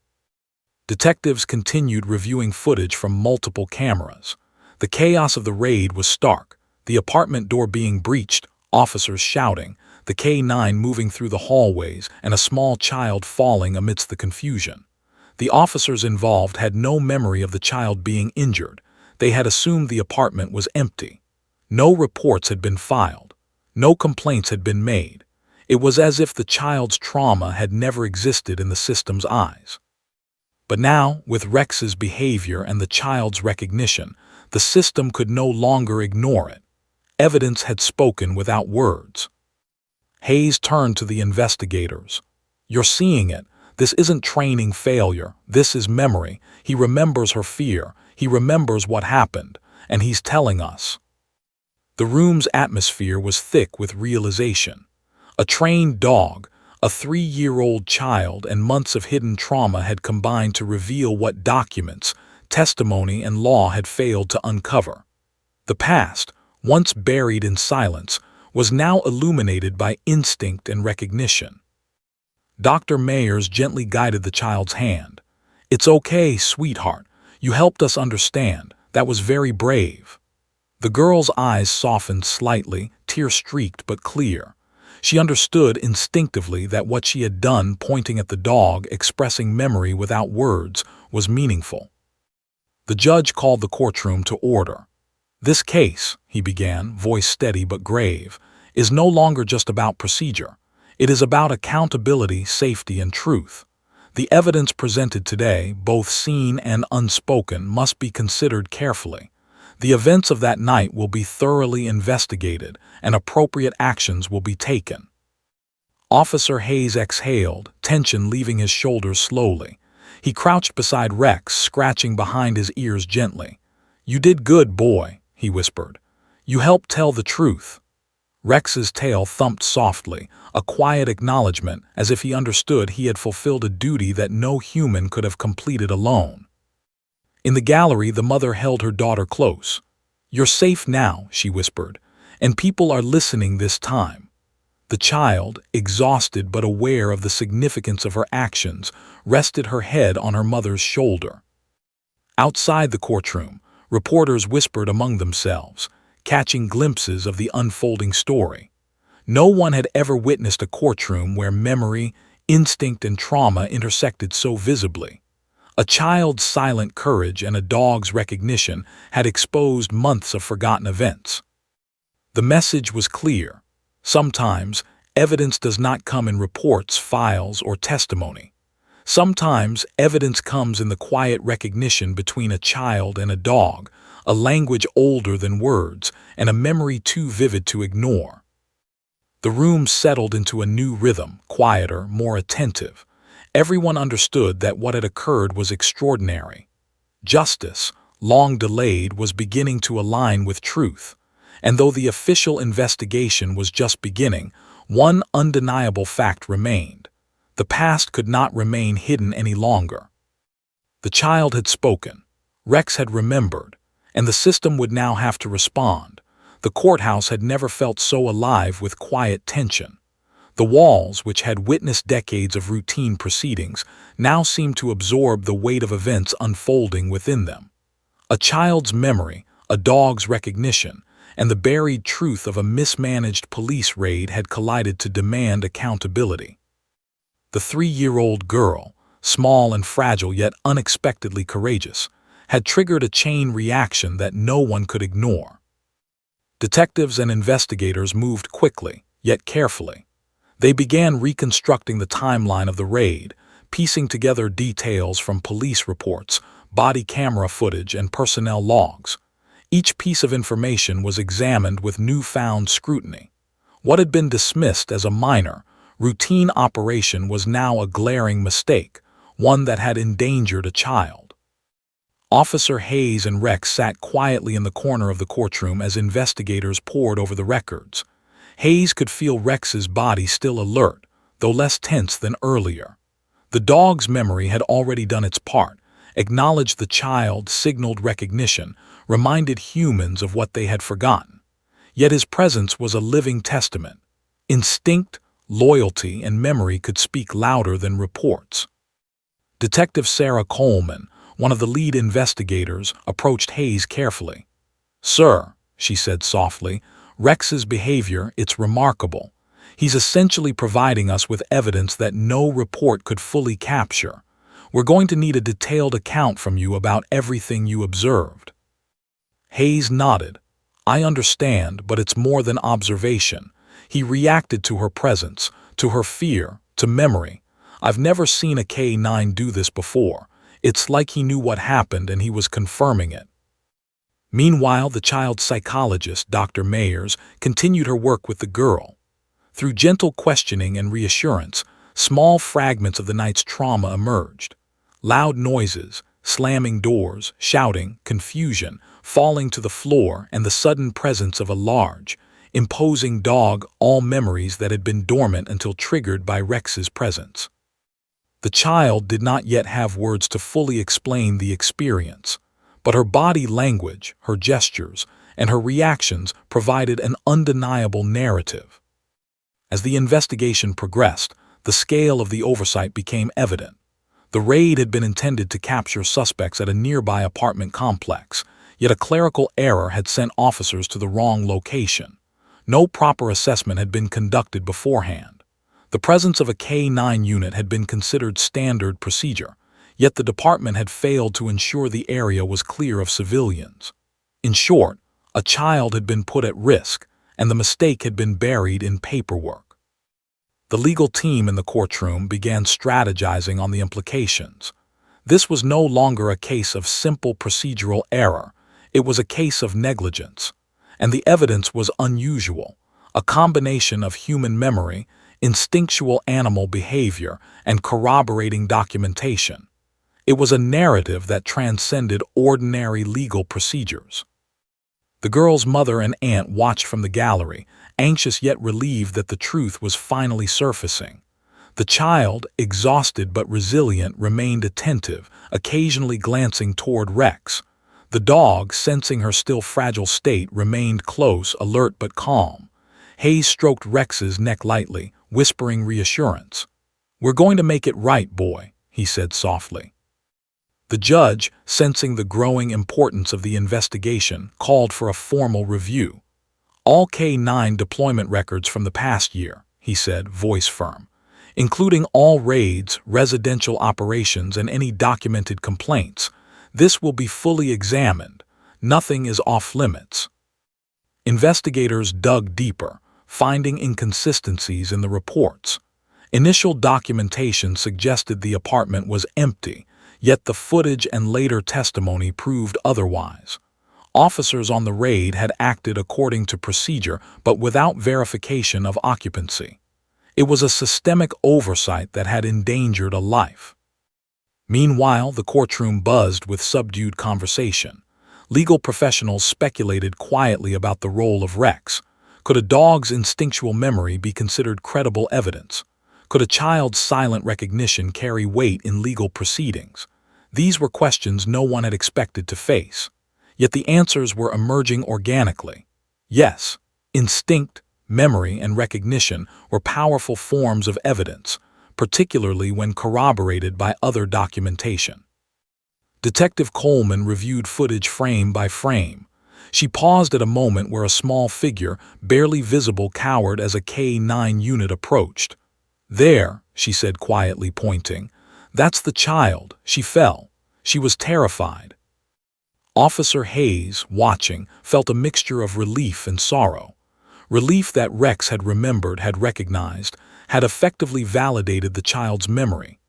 Detectives continued reviewing footage from multiple cameras. The chaos of the raid was stark, the apartment door being breached, officers shouting, the K9 moving through the hallways, and a small child falling amidst the confusion. The officers involved had no memory of the child being injured. They had assumed the apartment was empty. No reports had been filed. No complaints had been made. It was as if the child's trauma had never existed in the system's eyes. But now, with Rex's behavior and the child's recognition, the system could no longer ignore it. Evidence had spoken without words. Hayes turned to the investigators. "You're seeing it. This isn't training failure. This is memory. He remembers her fear. He remembers what happened. And he's telling us." The room's atmosphere was thick with realization. A trained dog, a 3-year-old child, and months of hidden trauma had combined to reveal what documents, testimony, and law had failed to uncover. The past, once buried in silence, was now illuminated by instinct and recognition. Dr. Mayers gently guided the child's hand. "It's okay, sweetheart. You helped us understand. That was very brave." The girl's eyes softened slightly, tear-streaked but clear. She understood instinctively that what she had done, pointing at the dog, expressing memory without words, was meaningful. The judge called the courtroom to order. "This case," he began, voice steady but grave, "is no longer just about procedure. It is about accountability, safety, and truth. The evidence presented today, both seen and unspoken, must be considered carefully. The events of that night will be thoroughly investigated, and appropriate actions will be taken." Officer Hayes exhaled, tension leaving his shoulders slowly. He crouched beside Rex, scratching behind his ears gently. "You did good, boy," he whispered. "You helped tell the truth." Rex's tail thumped softly, a quiet acknowledgement, as if he understood he had fulfilled a duty that no human could have completed alone. In the gallery, the mother held her daughter close. "You're safe now," she whispered, "and people are listening this time." The child, exhausted but aware of the significance of her actions, rested her head on her mother's shoulder. Outside the courtroom, reporters whispered among themselves, catching glimpses of the unfolding story. No one had ever witnessed a courtroom where memory, instinct, and trauma intersected so visibly. A child's silent courage and a dog's recognition had exposed months of forgotten events. The message was clear. Sometimes, evidence does not come in reports, files, or testimony. Sometimes, evidence comes in the quiet recognition between a child and a dog, a language older than words, and a memory too vivid to ignore. The room settled into a new rhythm, quieter, more attentive. Everyone understood that what had occurred was extraordinary. Justice, long delayed, was beginning to align with truth. And though the official investigation was just beginning, one undeniable fact remained. The past could not remain hidden any longer. The child had spoken. Rex had remembered, and the system would now have to respond. The courthouse had never felt so alive with quiet tension. The walls, which had witnessed decades of routine proceedings, now seemed to absorb the weight of events unfolding within them. A child's memory, a dog's recognition, and the buried truth of a mismanaged police raid had collided to demand accountability. The 3-year-old girl, small and fragile yet unexpectedly courageous, had triggered a chain reaction that no one could ignore. Detectives and investigators moved quickly, yet carefully. They began reconstructing the timeline of the raid, piecing together details from police reports, body camera footage, and personnel logs. Each piece of information was examined with newfound scrutiny. What had been dismissed as a minor, routine operation was now a glaring mistake, one that had endangered a child. Officer Hayes and Rex sat quietly in the corner of the courtroom as investigators pored over the records. Hayes could feel Rex's body still alert, though less tense than earlier. The dog's memory had already done its part, acknowledged the child, signaled recognition, reminded humans of what they had forgotten. Yet his presence was a living testament. Instinct, loyalty, and memory could speak louder than reports. Detective Sarah Coleman, one of the lead investigators, approached Hayes carefully. "Sir," she said softly, "Rex's behavior, it's remarkable. He's essentially providing us with evidence that no report could fully capture. We're going to need a detailed account from you about everything you observed." Hayes nodded. "I understand, but it's more than observation." He reacted to her presence, to her fear, to memory. "I've never seen a K-9 do this before. It's like he knew what happened and he was confirming it." Meanwhile, the child psychologist, Dr. Mayers, continued her work with the girl. Through gentle questioning and reassurance, small fragments of the night's trauma emerged. Loud noises, slamming doors, shouting, confusion, falling to the floor, and the sudden presence of a large, imposing dog, all memories that had been dormant until triggered by Rex's presence. The child did not yet have words to fully explain the experience, but her body language, her gestures, and her reactions provided an undeniable narrative. As the investigation progressed, the scale of the oversight became evident. The raid had been intended to capture suspects at a nearby apartment complex, yet a clerical error had sent officers to the wrong location. No proper assessment had been conducted beforehand. The presence of a K-9 unit had been considered standard procedure, yet the department had failed to ensure the area was clear of civilians. In short, a child had been put at risk, and the mistake had been buried in paperwork. The legal team in the courtroom began strategizing on the implications. This was no longer a case of simple procedural error. It was a case of negligence. And the evidence was unusual, a combination of human memory, instinctual animal behavior, and corroborating documentation. It was a narrative that transcended ordinary legal procedures. The girl's mother and aunt watched from the gallery, anxious yet relieved that the truth was finally surfacing. The child, exhausted but resilient, remained attentive, occasionally glancing toward Rex. The dog, sensing her still fragile state, remained close, alert but calm. Hayes stroked Rex's neck lightly, whispering reassurance. "We're going to make it right, boy," he said softly. The judge, sensing the growing importance of the investigation, called for a formal review. "All K-9 deployment records from the past year," he said, voice firm, "including all raids, residential operations, and any documented complaints. This will be fully examined. Nothing is off-limits." Investigators dug deeper, finding inconsistencies in the reports. Initial documentation suggested the apartment was empty, yet the footage and later testimony proved otherwise. Officers on the raid had acted according to procedure but without verification of occupancy. It was a systemic oversight that had endangered a life. Meanwhile, the courtroom buzzed with subdued conversation. Legal professionals speculated quietly about the role of Rex. Could a dog's instinctual memory be considered credible evidence? Could a child's silent recognition carry weight in legal proceedings? These were questions no one had expected to face. Yet the answers were emerging organically. Yes, instinct, memory, and recognition were powerful forms of evidence, particularly when corroborated by other documentation. Detective Coleman reviewed footage frame by frame. She paused at a moment where a small figure, barely visible, cowered as a K-9 unit approached. "There," she said quietly, pointing. "That's the child. She fell. She was terrified." Officer Hayes, watching, felt a mixture of relief and sorrow. Relief that Rex had remembered, had recognized, had effectively validated the child's memory.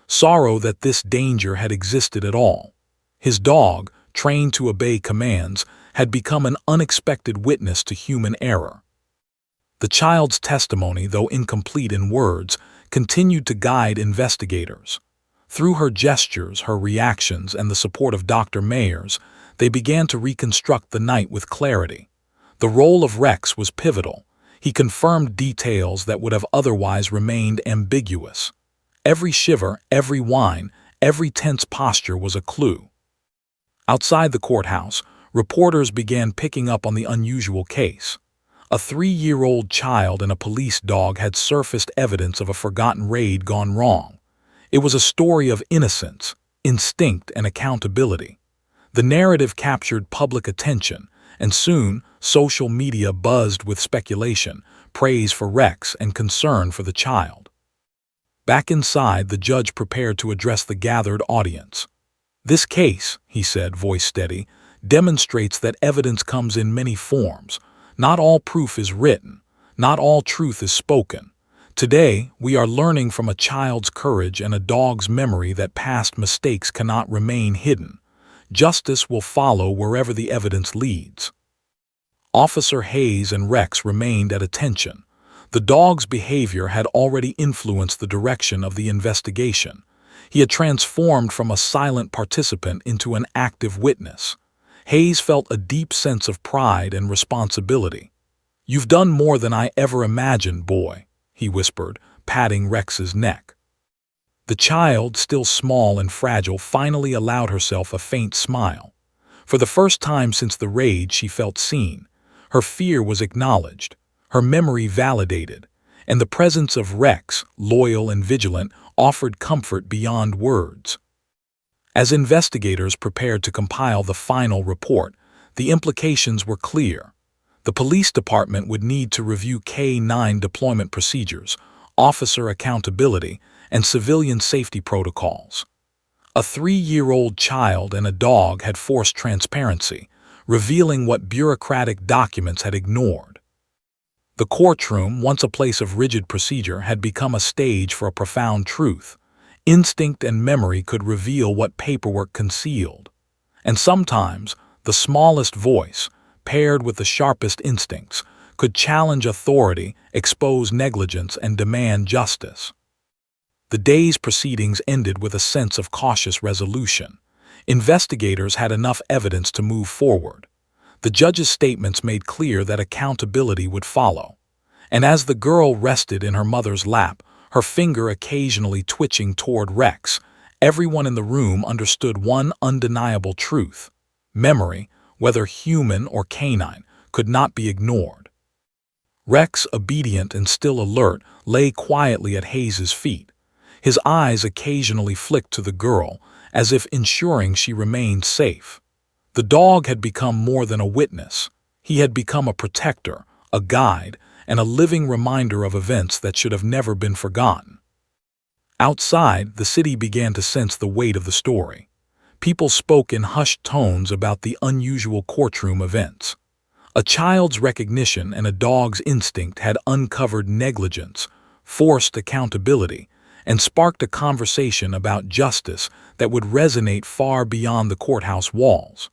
Sorrow that this danger had existed at all. His dog, trained to obey commands, had become an unexpected witness to human error. The child's testimony, though incomplete in words, continued to guide investigators. Through her gestures, her reactions, and the support of Dr. Mayers, they began to reconstruct the night with clarity. The role of Rex was pivotal. He confirmed details that would have otherwise remained ambiguous. Every shiver, every whine, every tense posture was a clue. Outside the courthouse, reporters began picking up on the unusual case. A 3-year-old child and a police dog had surfaced evidence of a forgotten raid gone wrong. It was a story of innocence, instinct, and accountability. The narrative captured public attention, and soon social media buzzed with speculation, praise for Rex, and concern for the child. Back inside, the judge prepared to address the gathered audience. "This case," he said, voice steady, "demonstrates that evidence comes in many forms. Not all proof is written. Not all truth is spoken. Today, we are learning from a child's courage and a dog's memory that past mistakes cannot remain hidden. Justice will follow wherever the evidence leads." Officer Hayes and Rex remained at attention. The dog's behavior had already influenced the direction of the investigation. He had transformed from a silent participant into an active witness. Hayes felt a deep sense of pride and responsibility. "You've done more than I ever imagined, boy," he whispered, patting Rex's neck. The child, still small and fragile, finally allowed herself a faint smile. For the first time since the raid, she felt seen. Her fear was acknowledged, her memory validated, and the presence of Rex, loyal and vigilant, offered comfort beyond words. As investigators prepared to compile the final report, the implications were clear. The police department would need to review K-9 deployment procedures, officer accountability, and civilian safety protocols. A 3-year-old child and a dog had forced transparency, revealing what bureaucratic documents had ignored. The courtroom, once a place of rigid procedure, had become a stage for a profound truth. Instinct and memory could reveal what paperwork concealed. And sometimes, the smallest voice, paired with the sharpest instincts, could challenge authority, expose negligence, and demand justice. The day's proceedings ended with a sense of cautious resolution. Investigators had enough evidence to move forward. The judge's statements made clear that accountability would follow. And as the girl rested in her mother's lap, her finger occasionally twitching toward Rex, everyone in the room understood one undeniable truth. Memory, whether human or canine, could not be ignored. Rex, obedient and still alert, lay quietly at Hayes's feet. His eyes occasionally flicked to the girl, as if ensuring she remained safe. The dog had become more than a witness. He had become a protector, a guide, and a living reminder of events that should have never been forgotten. Outside, the city began to sense the weight of the story. People spoke in hushed tones about the unusual courtroom events. A child's recognition and a dog's instinct had uncovered negligence, forced accountability, and sparked a conversation about justice that would resonate far beyond the courthouse walls.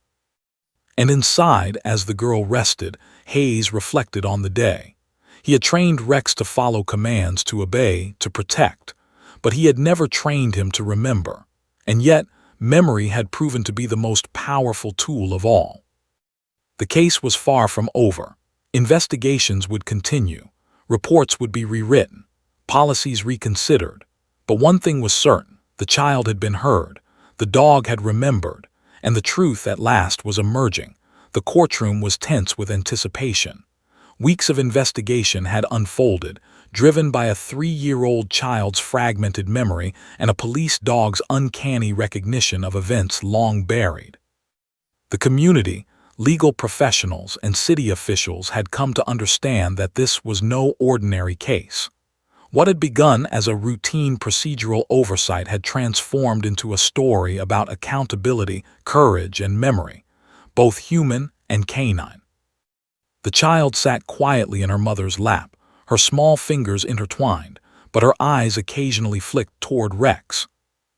And inside, as the girl rested, Hayes reflected on the day. He had trained Rex to follow commands, to obey, to protect, but he had never trained him to remember. And yet, memory had proven to be the most powerful tool of all. The case was far from over. Investigations would continue. Reports would be rewritten. Policies reconsidered. But one thing was certain: the child had been heard. The dog had remembered, and the truth at last was emerging. The courtroom was tense with anticipation. Weeks of investigation had unfolded, driven by a 3-year-old child's fragmented memory and a police dog's uncanny recognition of events long buried. The community, legal professionals, and city officials had come to understand that this was no ordinary case. What had begun as a routine procedural oversight had transformed into a story about accountability, courage, and memory, both human and canine. The child sat quietly in her mother's lap, her small fingers intertwined, but her eyes occasionally flicked toward Rex.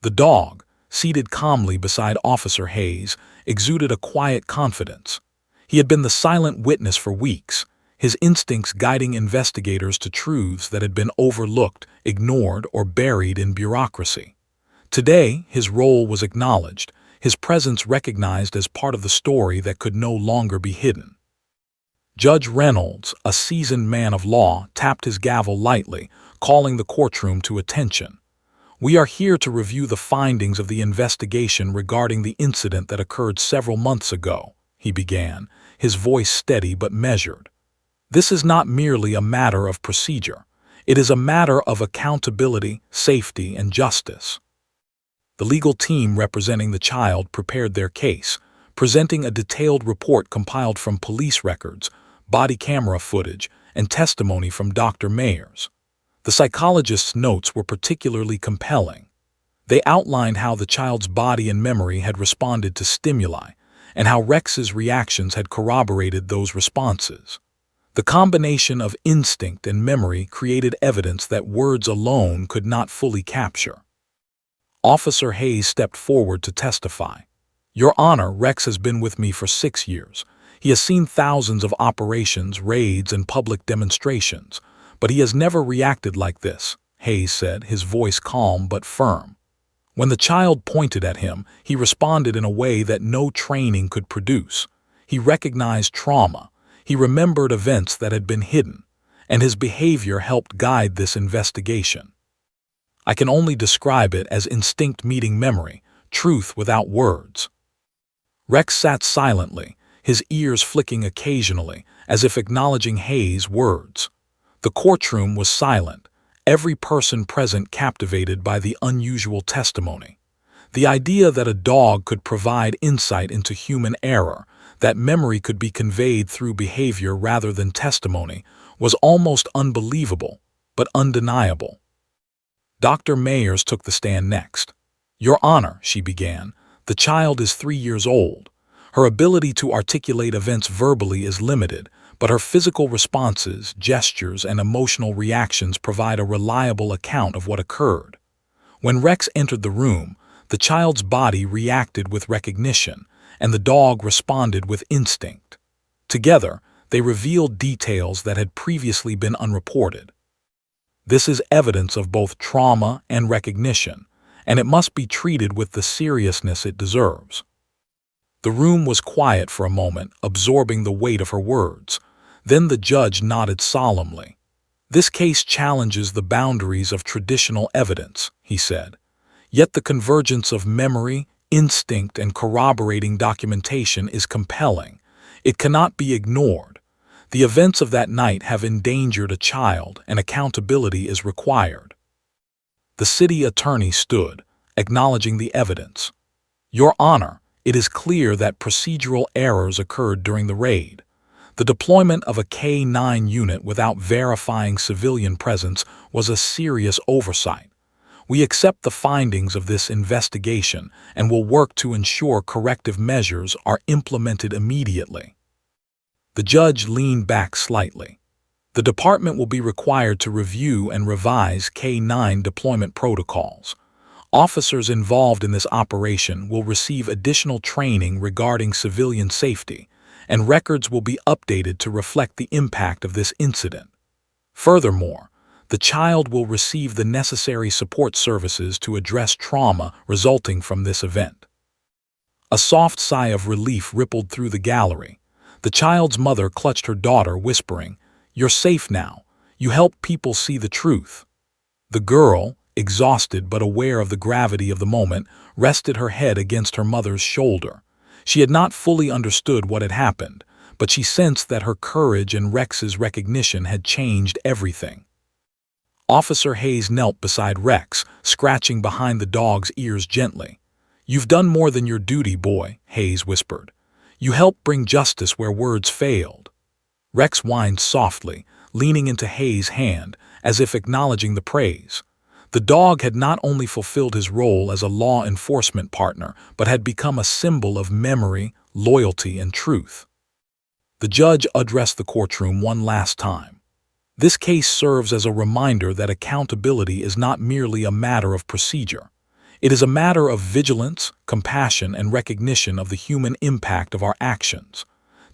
The dog, seated calmly beside Officer Hayes, exuded a quiet confidence. He had been the silent witness for weeks, his instincts guiding investigators to truths that had been overlooked, ignored, or buried in bureaucracy. Today, his role was acknowledged, his presence recognized as part of the story that could no longer be hidden. Judge Reynolds, a seasoned man of law, tapped his gavel lightly, calling the courtroom to attention. "We are here to review the findings of the investigation regarding the incident that occurred several months ago," he began, his voice steady but measured. "This is not merely a matter of procedure. It is a matter of accountability, safety, and justice." The legal team representing the child prepared their case, presenting a detailed report compiled from police records, body camera footage, and testimony from Dr. Mayers. The psychologist's notes were particularly compelling. They outlined how the child's body and memory had responded to stimuli, and how Rex's reactions had corroborated those responses. The combination of instinct and memory created evidence that words alone could not fully capture. Officer Hayes stepped forward to testify. "Your Honor, Rex has been with me for 6 years. He has seen thousands of operations, raids, and public demonstrations, but he has never reacted like this," Hayes said, his voice calm but firm. When the child pointed at him, he responded in a way that no training could produce. He recognized trauma. He remembered events that had been hidden, and his behavior helped guide this investigation. "I can only describe it as instinct meeting memory, truth without words." Rex sat silently, his ears flicking occasionally, as if acknowledging Hayes' words. The courtroom was silent, every person present captivated by the unusual testimony. The idea that a dog could provide insight into human error, that memory could be conveyed through behavior rather than testimony, was almost unbelievable, but undeniable. Dr. Mayers took the stand next. "Your Honor," she began, "the child is 3 years old. Her ability to articulate events verbally is limited, but her physical responses, gestures, and emotional reactions provide a reliable account of what occurred. When Rex entered the room, the child's body reacted with recognition, and the dog responded with instinct. Together, they revealed details that had previously been unreported. This is evidence of both trauma and recognition, and it must be treated with the seriousness it deserves." The room was quiet for a moment, absorbing the weight of her words. Then the judge nodded solemnly. "This case challenges the boundaries of traditional evidence," he said. "Yet the convergence of memory, instinct, and corroborating documentation is compelling. It cannot be ignored. The events of that night have endangered a child, and accountability is required." The city attorney stood, acknowledging the evidence. "Your Honor, it is clear that procedural errors occurred during the raid. The deployment of a K-9 unit without verifying civilian presence was a serious oversight. We accept the findings of this investigation and will work to ensure corrective measures are implemented immediately." The judge leaned back slightly. "The department will be required to review and revise K-9 deployment protocols. Officers involved in this operation will receive additional training regarding civilian safety, and records will be updated to reflect the impact of this incident. Furthermore, the child will receive the necessary support services to address trauma resulting from this event." A soft sigh of relief rippled through the gallery. The child's mother clutched her daughter, whispering, "You're safe now. You help people see the truth." The girl, exhausted but aware of the gravity of the moment, rested her head against her mother's shoulder. She had not fully understood what had happened, but she sensed that her courage and Rex's recognition had changed everything. Officer Hayes knelt beside Rex, scratching behind the dog's ears gently. "You've done more than your duty, boy," Hayes whispered. "You helped bring justice where words failed." Rex whined softly, leaning into Hayes' hand, as if acknowledging the praise. The dog had not only fulfilled his role as a law enforcement partner, but had become a symbol of memory, loyalty, and truth. The judge addressed the courtroom one last time. This case serves as a reminder that accountability is not merely a matter of procedure. It is a matter of vigilance, compassion, and recognition of the human impact of our actions.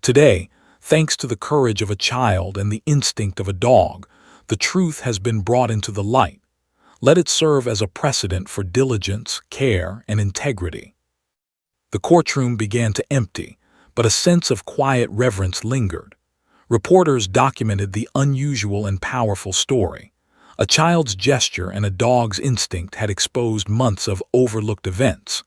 Today, thanks to the courage of a child and the instinct of a dog, the truth has been brought into the light. Let it serve as a precedent for diligence, care, and integrity. The courtroom began to empty, but a sense of quiet reverence lingered. Reporters documented the unusual and powerful story. A child's gesture and a dog's instinct had exposed months of overlooked events.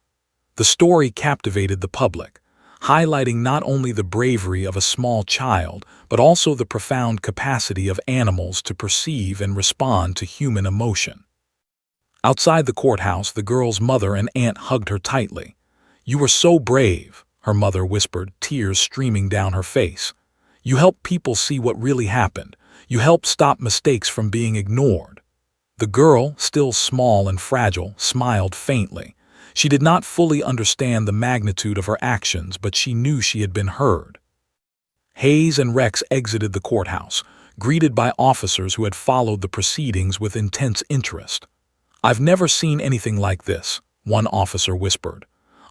The story captivated the public, highlighting not only the bravery of a small child, but also the profound capacity of animals to perceive and respond to human emotion. Outside the courthouse, the girl's mother and aunt hugged her tightly. "You were so brave," her mother whispered, tears streaming down her face. "You helped people see what really happened. You helped stop mistakes from being ignored." The girl, still small and fragile, smiled faintly. She did not fully understand the magnitude of her actions, but she knew she had been heard. Hayes and Rex exited the courthouse, greeted by officers who had followed the proceedings with intense interest. "I've never seen anything like this," one officer whispered.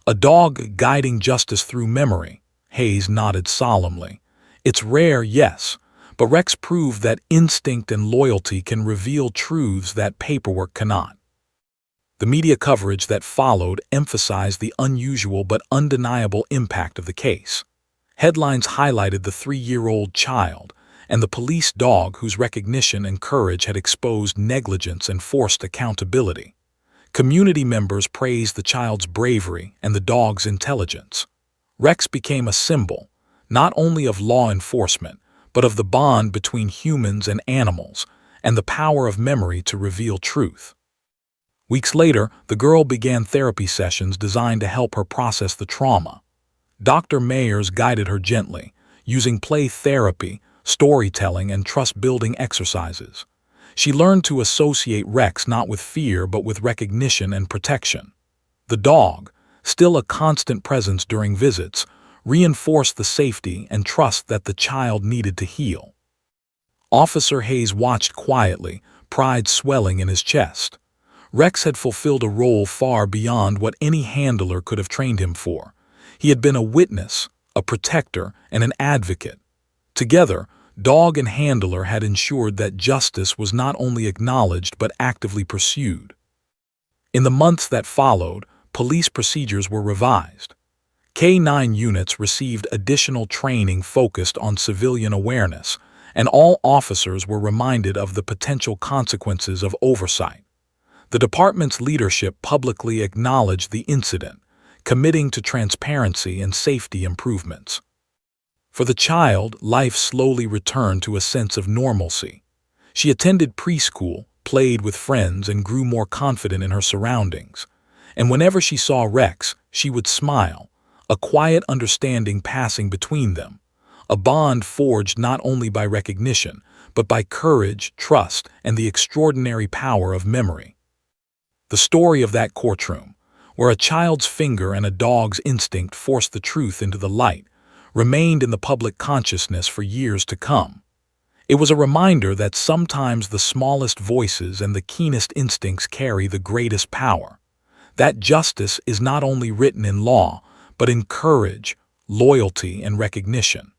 "A dog guiding justice through memory." Hayes nodded solemnly. "It's rare, yes, but Rex proved that instinct and loyalty can reveal truths that paperwork cannot." The media coverage that followed emphasized the unusual but undeniable impact of the case. Headlines highlighted the 3-year-old child and the police dog whose recognition and courage had exposed negligence and forced accountability. Community members praised the child's bravery and the dog's intelligence. Rex became a symbol, not only of law enforcement, but of the bond between humans and animals, and the power of memory to reveal truth. Weeks later, the girl began therapy sessions designed to help her process the trauma. Dr. Mayers guided her gently, using play therapy, storytelling, and trust-building exercises. She learned to associate Rex not with fear but with recognition and protection. The dog, still a constant presence during visits, reinforced the safety and trust that the child needed to heal. Officer Hayes watched quietly, pride swelling in his chest. Rex had fulfilled a role far beyond what any handler could have trained him for. He had been a witness, a protector, and an advocate. Together, dog and handler had ensured that justice was not only acknowledged but actively pursued. In the months that followed, police procedures were revised. K-9 units received additional training focused on civilian awareness, and all officers were reminded of the potential consequences of oversight. The department's leadership publicly acknowledged the incident, committing to transparency and safety improvements. For the child, life slowly returned to a sense of normalcy. She attended preschool, played with friends, and grew more confident in her surroundings. And whenever she saw Rex, she would smile, a quiet understanding passing between them, a bond forged not only by recognition, but by courage, trust, and the extraordinary power of memory. The story of that courtroom, where a child's finger and a dog's instinct forced the truth into the light, remained in the public consciousness for years to come. It was a reminder that sometimes the smallest voices and the keenest instincts carry the greatest power. That justice is not only written in law, but in courage, loyalty, and recognition.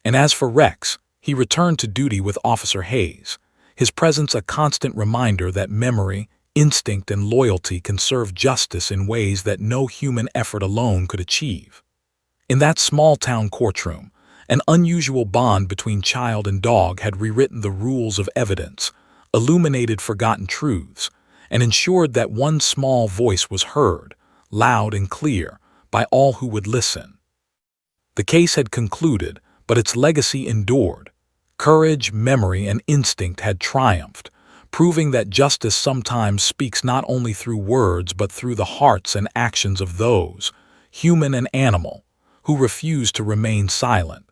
And as for Rex, he returned to duty with Officer Hayes, his presence a constant reminder that memory, instinct, and loyalty can serve justice in ways that no human effort alone could achieve. In that small-town courtroom, an unusual bond between child and dog had rewritten the rules of evidence, illuminated forgotten truths, and ensured that one small voice was heard, loud and clear, by all who would listen. The case had concluded, but its legacy endured. Courage, memory, and instinct had triumphed, proving that justice sometimes speaks not only through words but through the hearts and actions of those, human and animal, who refuse to remain silent.